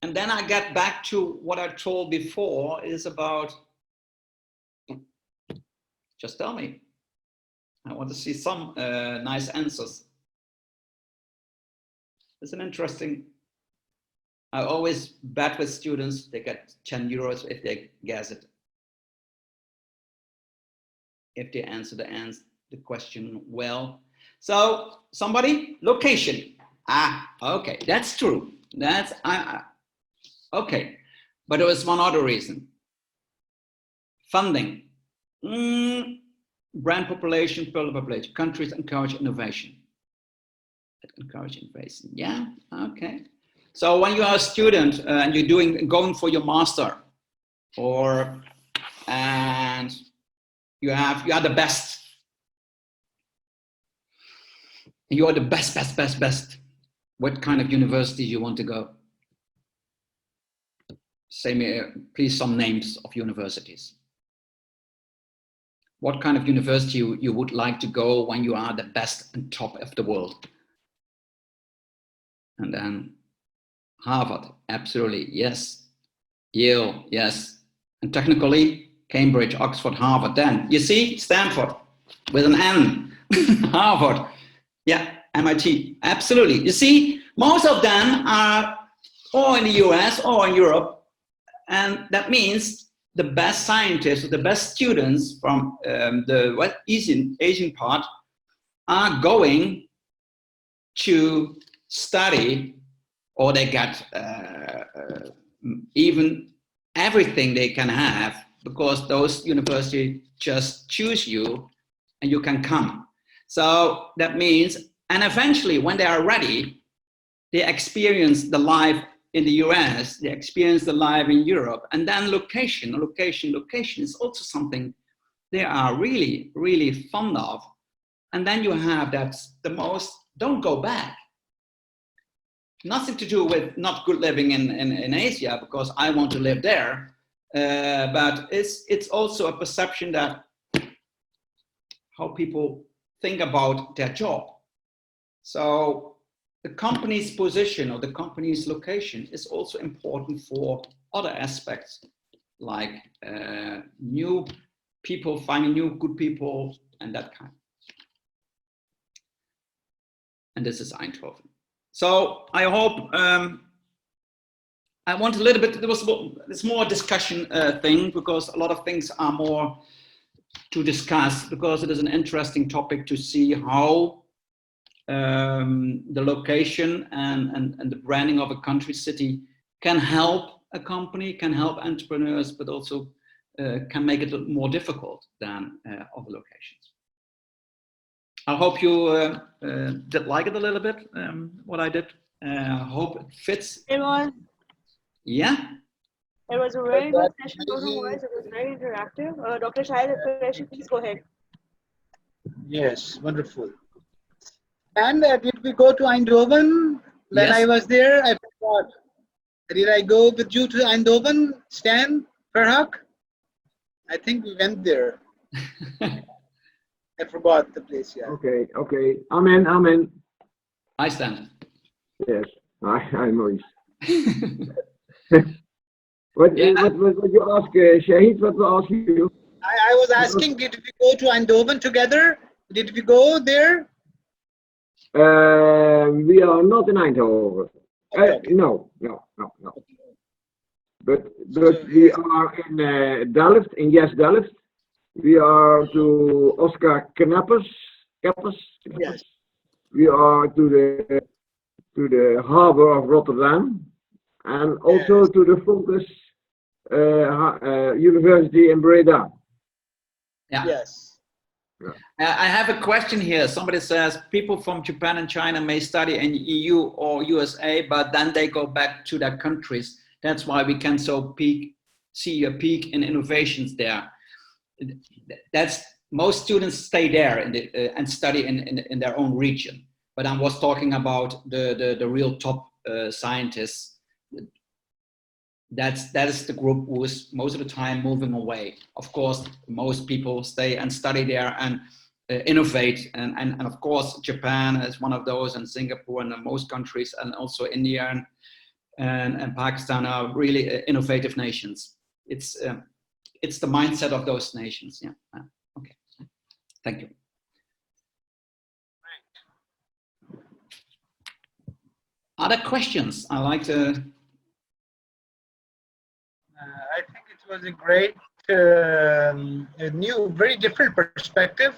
And then I get back to what I told before is about, just tell me. I want to see some nice answers. It's an interesting, I always bet with students, they get 10 euros if they guess it. If they answer the question well. So somebody, location. Okay, that's true. That's, okay. But there was one other reason. Funding. brand population, build population. Countries encourage innovation. Encourage innovation. Yeah. Okay. So when you are a student and you're going for your master, and you are the best. You are the best. What kind of university you want to go? Say me, please, some names of universities. What kind of university you would like to go when you are the best and top of the world? And then Harvard, absolutely, yes. Yale, yes. And technically, Cambridge, Oxford, Harvard. Then you see Stanford with an N, Harvard. Yeah, MIT, absolutely. You see, most of them are or in the US or in Europe. And that means the best scientists, the best students from the Asian part are going to study, or they get even everything they can have, because those universities just choose you and you can come. So that means, and eventually when they are ready, they experience the life in the US, they experience the life in Europe, and then location is also something they are really, really fond of. And then you have don't go back. Nothing to do with not good living in Asia, because I want to live there. But it's also a perception that how people think about their job. So the company's position or the company's location is also important for other aspects, like new people, finding new good people, and that kind. And this is Eindhoven. So I hope I want a little bit. It's more a discussion thing, because a lot of things are more to discuss, because it is an interesting topic to see how the location and the branding of a country, city can help a company, can help entrepreneurs, but also can make it more difficult than other locations. I hope you did like it a little bit, what I did. Hope it fits. It was a very good session, Dr. Maurice. It was very interactive. Dr. Shahid Qureshi, please go ahead. Yes, wonderful. And did we go to Eindhoven when I was there? I forgot. Did I go with you to Eindhoven, Stan, Farhak? I think we went there. I forgot the place, yeah. Okay. Amen. I stand. Yes. Hi, Maurice. What you ask, Shahid? What we ask you? I was asking, did we go to Eindhoven together? Did we go there? We are not in Eindhoven. No. But we are in Delft, in Delft. We are to Oscar Cuypers. Yes. We are to the harbor of Rotterdam, and also to the Fontes University in Breda. Yeah. Yes. I have a question here. Somebody says people from Japan and China may study in EU or USA, but then they go back to their countries. That's why we can see a peak in innovations there. That's most students stay there and study in their own region. But I was talking about the real top scientists. That is the group who is most of the time moving away. Of course, most people stay and study there and innovate. And of course, Japan is one of those, and Singapore, and most countries, and also India and Pakistan are really innovative nations. It's the mindset of those nations. Yeah. Okay. Thank you. Other questions? I like to. I think it was a great, a new, very different perspective,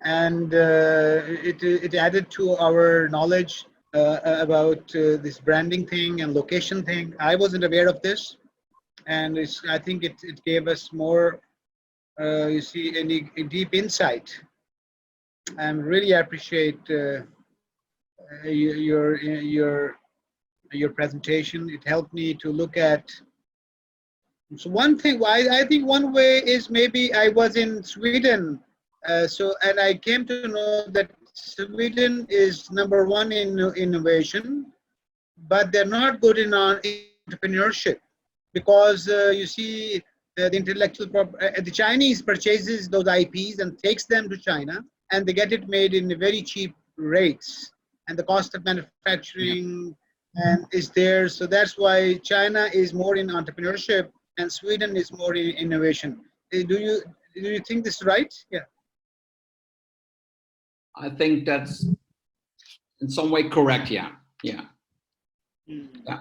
and it added to our knowledge about this branding thing and location thing. I wasn't aware of this, and I think it gave us more you see, any deep insight. I really appreciate your presentation. It helped me to look at. So one thing, I think one way is maybe I was in Sweden, and I came to know that Sweden is #1 in innovation, but they're not good in entrepreneurship because you see the the Chinese purchases those IPs and takes them to China, and they get it made in very cheap rates, and the cost of manufacturing and is there. So that's why China is more in entrepreneurship and Sweden is more in innovation. Do you think this is right? Yeah. I think that's in some way correct. Yeah. Yeah. Yeah.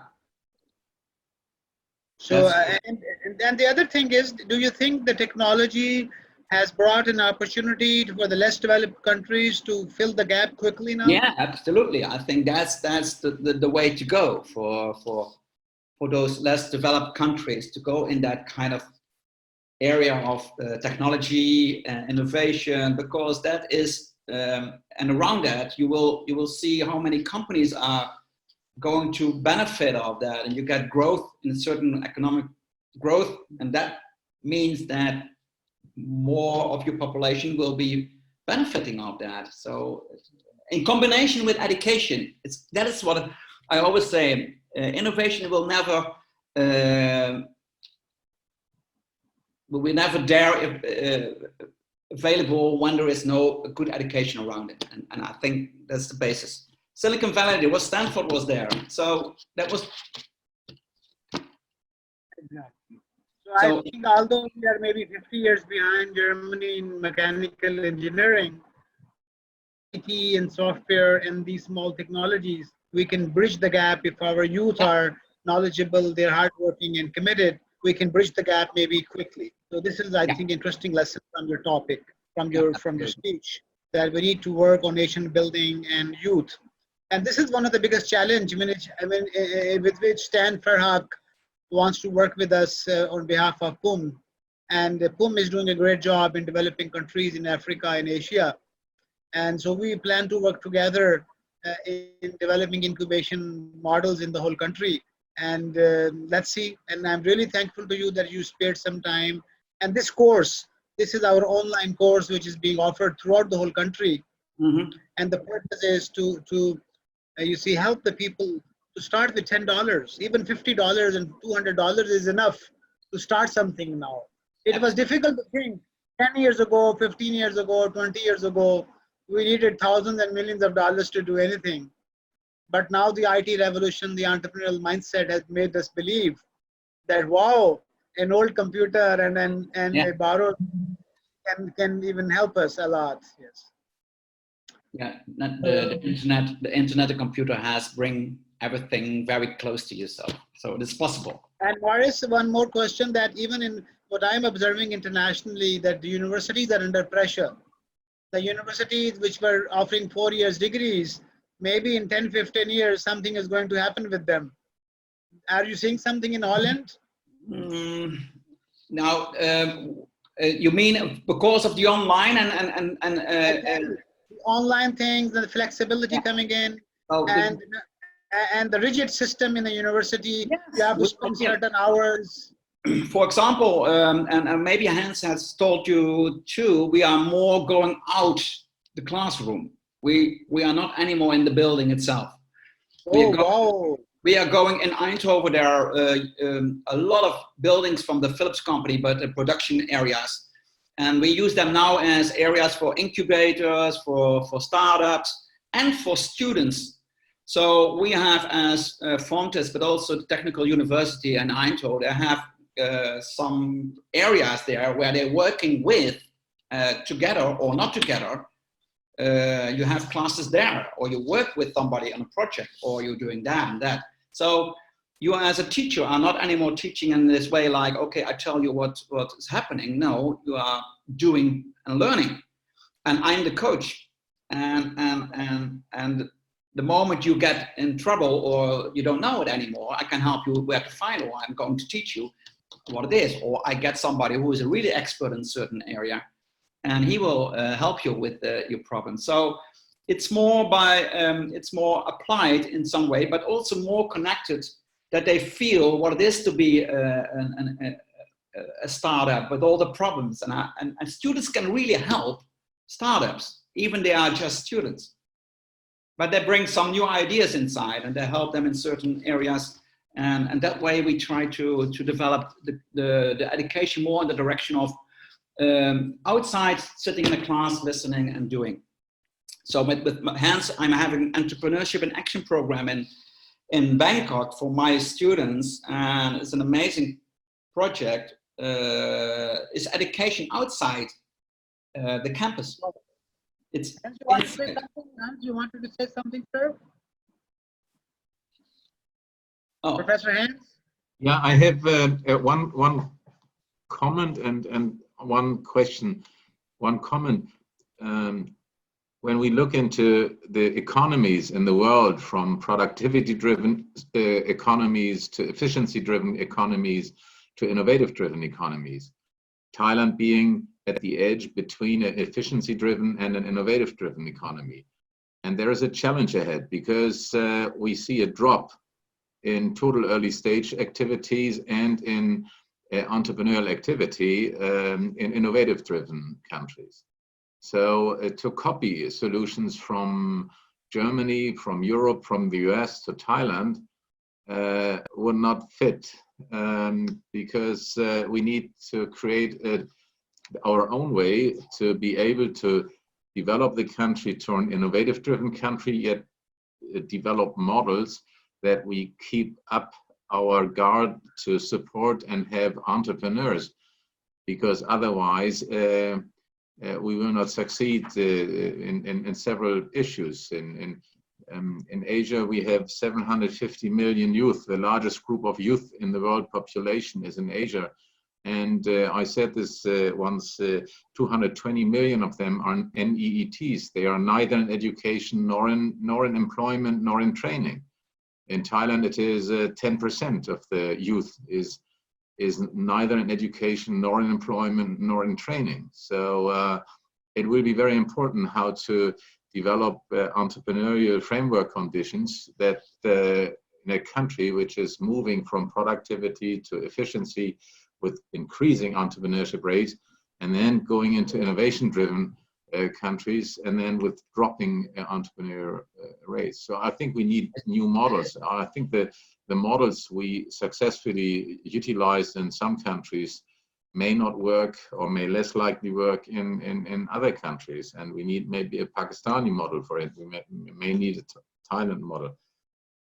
So, and the other thing is, do you think the technology has brought an opportunity for the less developed countries to fill the gap quickly now? Yeah, absolutely. I think that's the way to go for those less developed countries to go in that kind of area of technology and innovation, because that is and around that you will see how many companies are going to benefit of that, and you get growth in certain economic growth, and that means that more of your population will be benefiting of that. So in combination with education, that is what I always say, innovation will never available when there is no good education around it, and I think that's the basis. Silicon Valley, there was Stanford was there, so that was. Exactly. So I think although we are maybe 50 years behind Germany in mechanical engineering, IT and software and these small technologies, we can bridge the gap if our youth are knowledgeable, they're hardworking and committed. We can bridge the gap maybe quickly. So this is, I think, interesting lesson from your topic, from your speech, that we need to work on nation building and youth. And this is one of the biggest challenge with which Stan Farhak wants to work with us on behalf of PUM. And PUM is doing a great job in developing countries in Africa and Asia. And so we plan to work together in developing incubation models in the whole country. And let's see. And I'm really thankful to you that you spared some time. And this course, this is our online course, which is being offered throughout the whole country. Mm-hmm. And the purpose is to you see, help the people to start with $10, even $50 and $200 is enough to start something now. It was difficult to think 10 years ago, 15 years ago, 20 years ago, we needed thousands and millions of dollars to do anything. But now the IT revolution, the entrepreneurial mindset has made us believe that, wow, an old computer and a borrowed can even help us a lot. Yes. Yeah, the internet, the computer has bring everything very close to yourself, so it is possible. And Maurice, one more question, that even in what I'm observing internationally, that the universities are under pressure. The universities which were offering 4 years degrees, maybe in 10, 15 years, something is going to happen with them. Are you seeing something in Holland? Now, you mean because of the online and the online things, the flexibility coming in, and the rigid system in the university, you have to spend certain hours. For example, and maybe Hans has told you too, we are more going out the classroom. We are not anymore in the building itself. We are going in Eindhoven. There are a lot of buildings from the Philips company, but production areas. And we use them now as areas for incubators, for startups, and for students. So we have as Fontes, but also the Technical University and Eindhoven, they have some areas there where they're working with together or not together. You have classes there, or you work with somebody on a project, or you're doing that and that. So you as a teacher are not anymore teaching in this way, like, okay, I tell you what is happening. No, you are doing and learning, and I'm the coach. And the moment you get in trouble or you don't know it anymore, I can help you where to find, or I'm going to teach you. what it is, or I get somebody who is a really expert in a certain area, and he will help you with your problem. So it's more it's more applied in some way, but also more connected, that they feel what it is to be a startup with all the problems, and students can really help startups, even they are just students, but they bring some new ideas inside and they help them in certain areas. And that way we try to develop the education more in the direction of outside, sitting in a class, listening and doing. So with Hans, I'm having an entrepreneurship and action program in Bangkok for my students, and it's an amazing project. It's education outside the campus. It's Hans, you want to say something? Hans, you wanted to say something, sir? oh, Professor Hans? Yeah, I have one comment and one question. One comment. When we look into the economies in the world, from productivity-driven economies to efficiency-driven economies to innovative-driven economies, Thailand being at the edge between an efficiency-driven and an innovative-driven economy. And there is a challenge ahead, because we see a drop in total early stage activities and in entrepreneurial activity in innovative driven countries. So to copy solutions from Germany, from Europe, from the US to Thailand would not fit, because we need to create our own way to be able to develop the country to an innovative driven country, yet develop models that we keep up our guard to support and have entrepreneurs, because otherwise we will not succeed in several issues. In Asia, we have 750 million youth. The largest group of youth in the world population is in Asia. And I said this once, 220 million of them are NEETs. They are neither in education nor in employment nor in training. In Thailand, it is 10% of the youth is neither in education nor in employment nor in training. So it will be very important how to develop entrepreneurial framework conditions that in a country which is moving from productivity to efficiency with increasing entrepreneurship rates, and then going into innovation-driven countries, and then with dropping entrepreneur rates. So I think we need new models. I think the models we successfully utilized in some countries may not work, or may less likely work in other countries, and we need maybe a Pakistani model for it. We may need a Thailand model.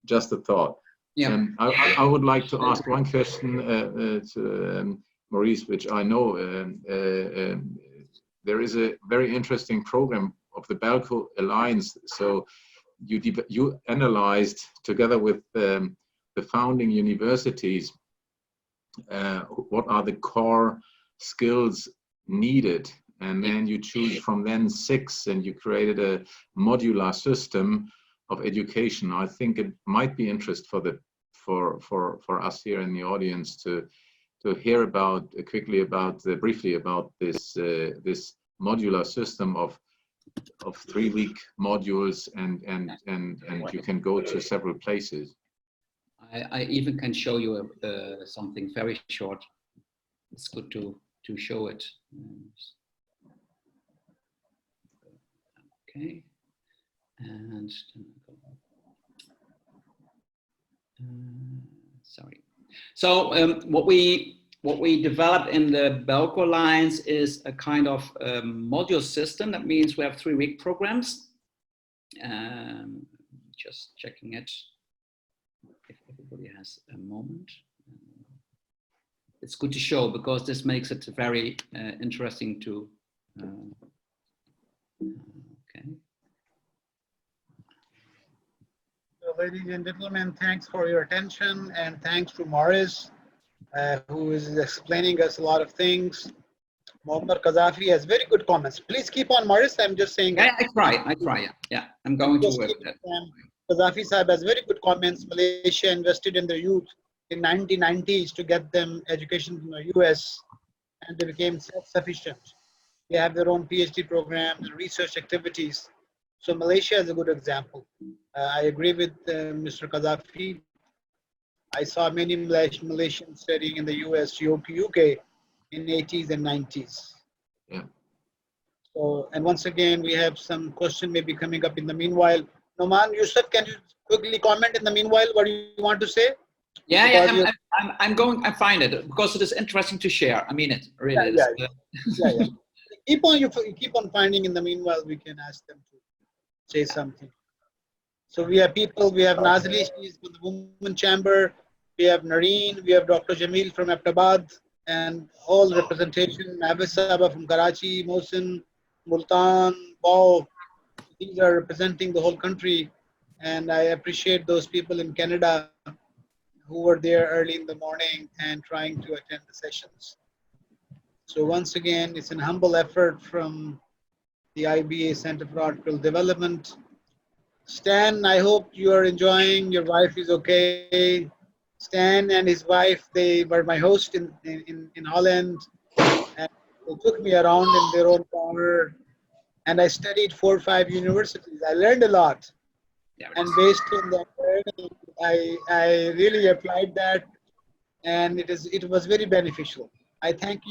Just a thought. yeah. And I would like to ask one question to Maurice, which I know there is a very interesting program of the Balco Alliance. So you analyzed together with the founding universities what are the core skills needed, and then you choose from then 6, and you created a modular system of education. I think it might be interest for us here in the audience to hear about briefly about this this modular system of 3-week modules, and you can go to several places. I even can show you something very short. It's good to show it. Okay, and sorry. So what we developed in the Balco Alliance is a kind of module system. That means we have 3-week programs. Just checking it. If everybody has a moment. It's good to show, because this makes it very interesting to. Okay. So, ladies and gentlemen, thanks for your attention, and thanks to Maurice, who is explaining us a lot of things. Muammar Qadhafi has very good comments. Please keep on, Maurice. I'm just saying. Yeah, I try. Yeah. I'm going to work with that. Qadhafi Sahib has very good comments. Malaysia invested in the youth. in 1990s to get them education in the US, and they became self-sufficient. They have their own PhD programs and research activities. So Malaysia is a good example. I agree with Mr. Qaddafi. I saw many Malaysians studying in the US, UK in 80s and 90s. Yeah. So, and once again, we have some question maybe coming up in the meanwhile. Noman, Yusuf, can you quickly comment in the meanwhile what do you want to say? Yeah, I'm going. I find it because it is interesting to share. I mean it really. Yeah. You keep on finding. In the meanwhile, we can ask them to say something. So we have people. We have Nazli, she's from the Women Chamber. We have Nareen. We have Dr. Jamil from Ahmedabad, and all representation. Navis Saba from Karachi, Mohsin, Multan, Bao. These are representing the whole country, and I appreciate those people in Canada who were there early in the morning and trying to attend the sessions. So once again, it's an humble effort from the IBA Center for Artificial Development. Stan, I hope you are enjoying. Your wife is okay. Stan and his wife, they were my host in Holland, and they took me around in their own car. And I studied 4 or 5 universities. I learned a lot. And based on that learning, I really applied that, and it was very beneficial. I thank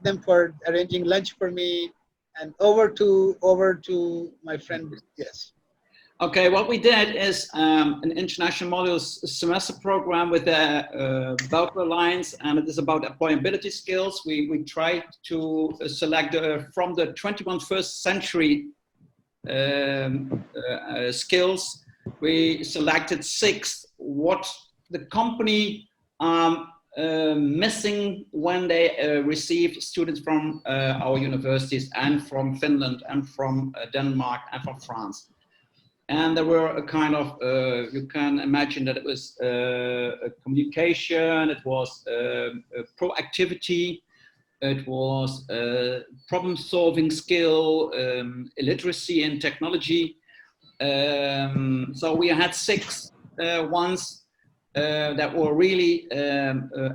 them for arranging lunch for me, and over to my friend. Yes. Okay, what we did is an international modules semester program with the Belco Alliance, and it is about employability skills. We tried to select from the 21st century skills. We selected 6 what the company missing when they received students from our universities and from Finland and from Denmark and from France. And there were a kind of, you can imagine that it was communication, it was proactivity, it was problem-solving skill, illiteracy in technology. So we had 6 ones that were really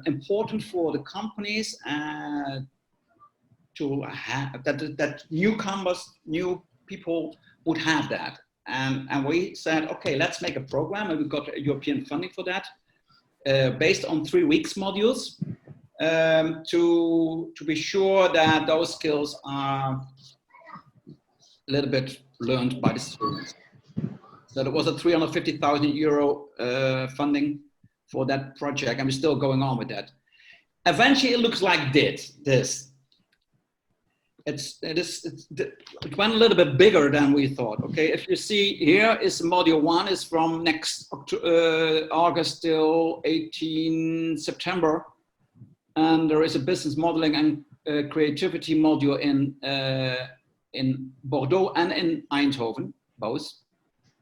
important for the companies to have, that newcomers, new people would have that. And we said, okay, let's make a program, and we got European funding for that, based on 3 weeks modules, to be sure that those skills are a little bit learned by the students. So there was a 350,000 euro funding for that project, and we're still going on with that. Eventually, it looks like this. It went a little bit bigger than we thought. Okay, if you see here is module 1 is from next August till 18 September, and there is a business modeling and creativity module in Bordeaux and in Eindhoven, both.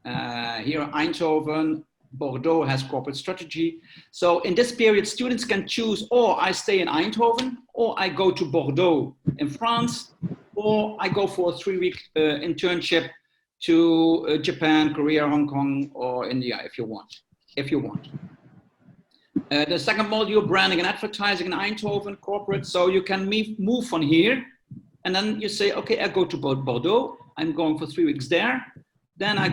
Here Eindhoven, Bordeaux has corporate strategy. So in this period, students can choose, or I stay in Eindhoven, or I go to Bordeaux in France, or I go for a 3-week internship to Japan, Korea, Hong Kong, or India, if you want. The second module, branding and advertising in Eindhoven, corporate. So you can move from here, and then you say, okay, I go to Bordeaux. I'm going for 3 weeks there. Then I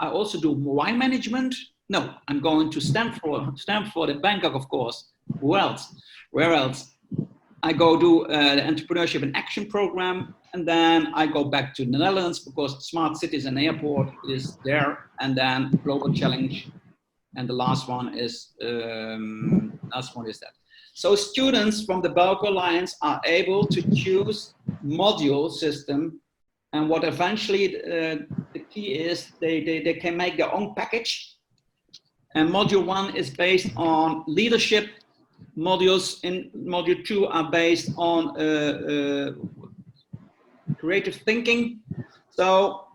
also do wine management. No, I'm going to Stanford and Bangkok, of course. Where else? I go do the entrepreneurship and action program. And then I go back to the Netherlands because smart cities and airport is there. And then global challenge. And the last one is that. So students from the Belco Alliance are able to choose module system. And what eventually the key is, they can make their own package. And module 1 is based on leadership. Modules in module 2 are based on creative thinking. So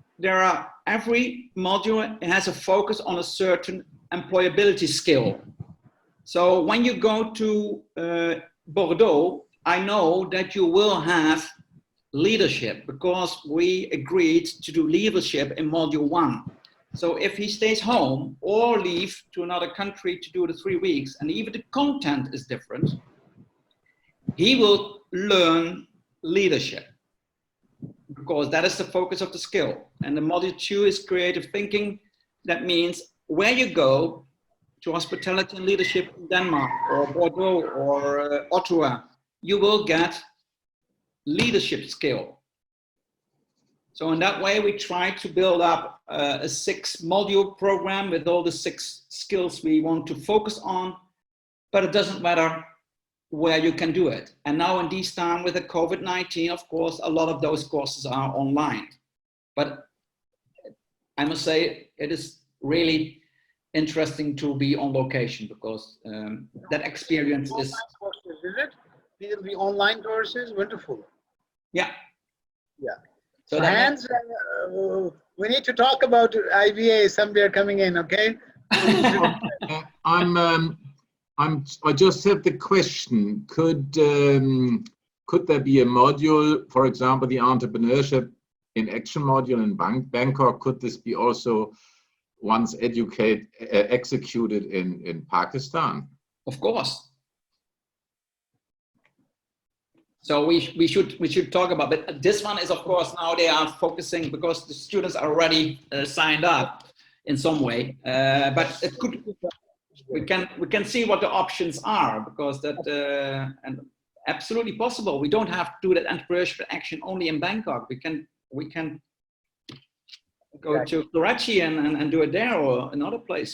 every module has a focus on a certain employability skill. So when you go to Bordeaux, I know that you will have leadership because we agreed to do leadership in module 1. So if he stays home or leave to another country to do the 3 weeks, and even the content is different, he will learn leadership, because that is the focus of the skill. And the module 2 is creative thinking. That means where you go to hospitality and leadership in Denmark or Bordeaux or Ottawa, you will get leadership skill. So in that way, we try to build up a 6-module program with all the 6 skills we want to focus on, but it doesn't matter where you can do it. And now in this time with the COVID-19, of course, a lot of those courses are online. But I must say, it is really interesting to be on location, because that experience is... Courses, is it? These will be online courses, wonderful. Yeah. Yeah. So So that Hans, we need to talk about IVA somewhere coming in, okay? I just have the question, could there be a module, for example, the entrepreneurship in action module in Bangkok, could this be also once executed in Pakistan? Of course. So we should talk about it. But this one is, of course, now they are focusing because the students are already signed up in some way. But it could, we can see what the options are, because that and absolutely possible. We don't have to do that entrepreneurship action only in Bangkok. We can go to Karachi and do it there or another place.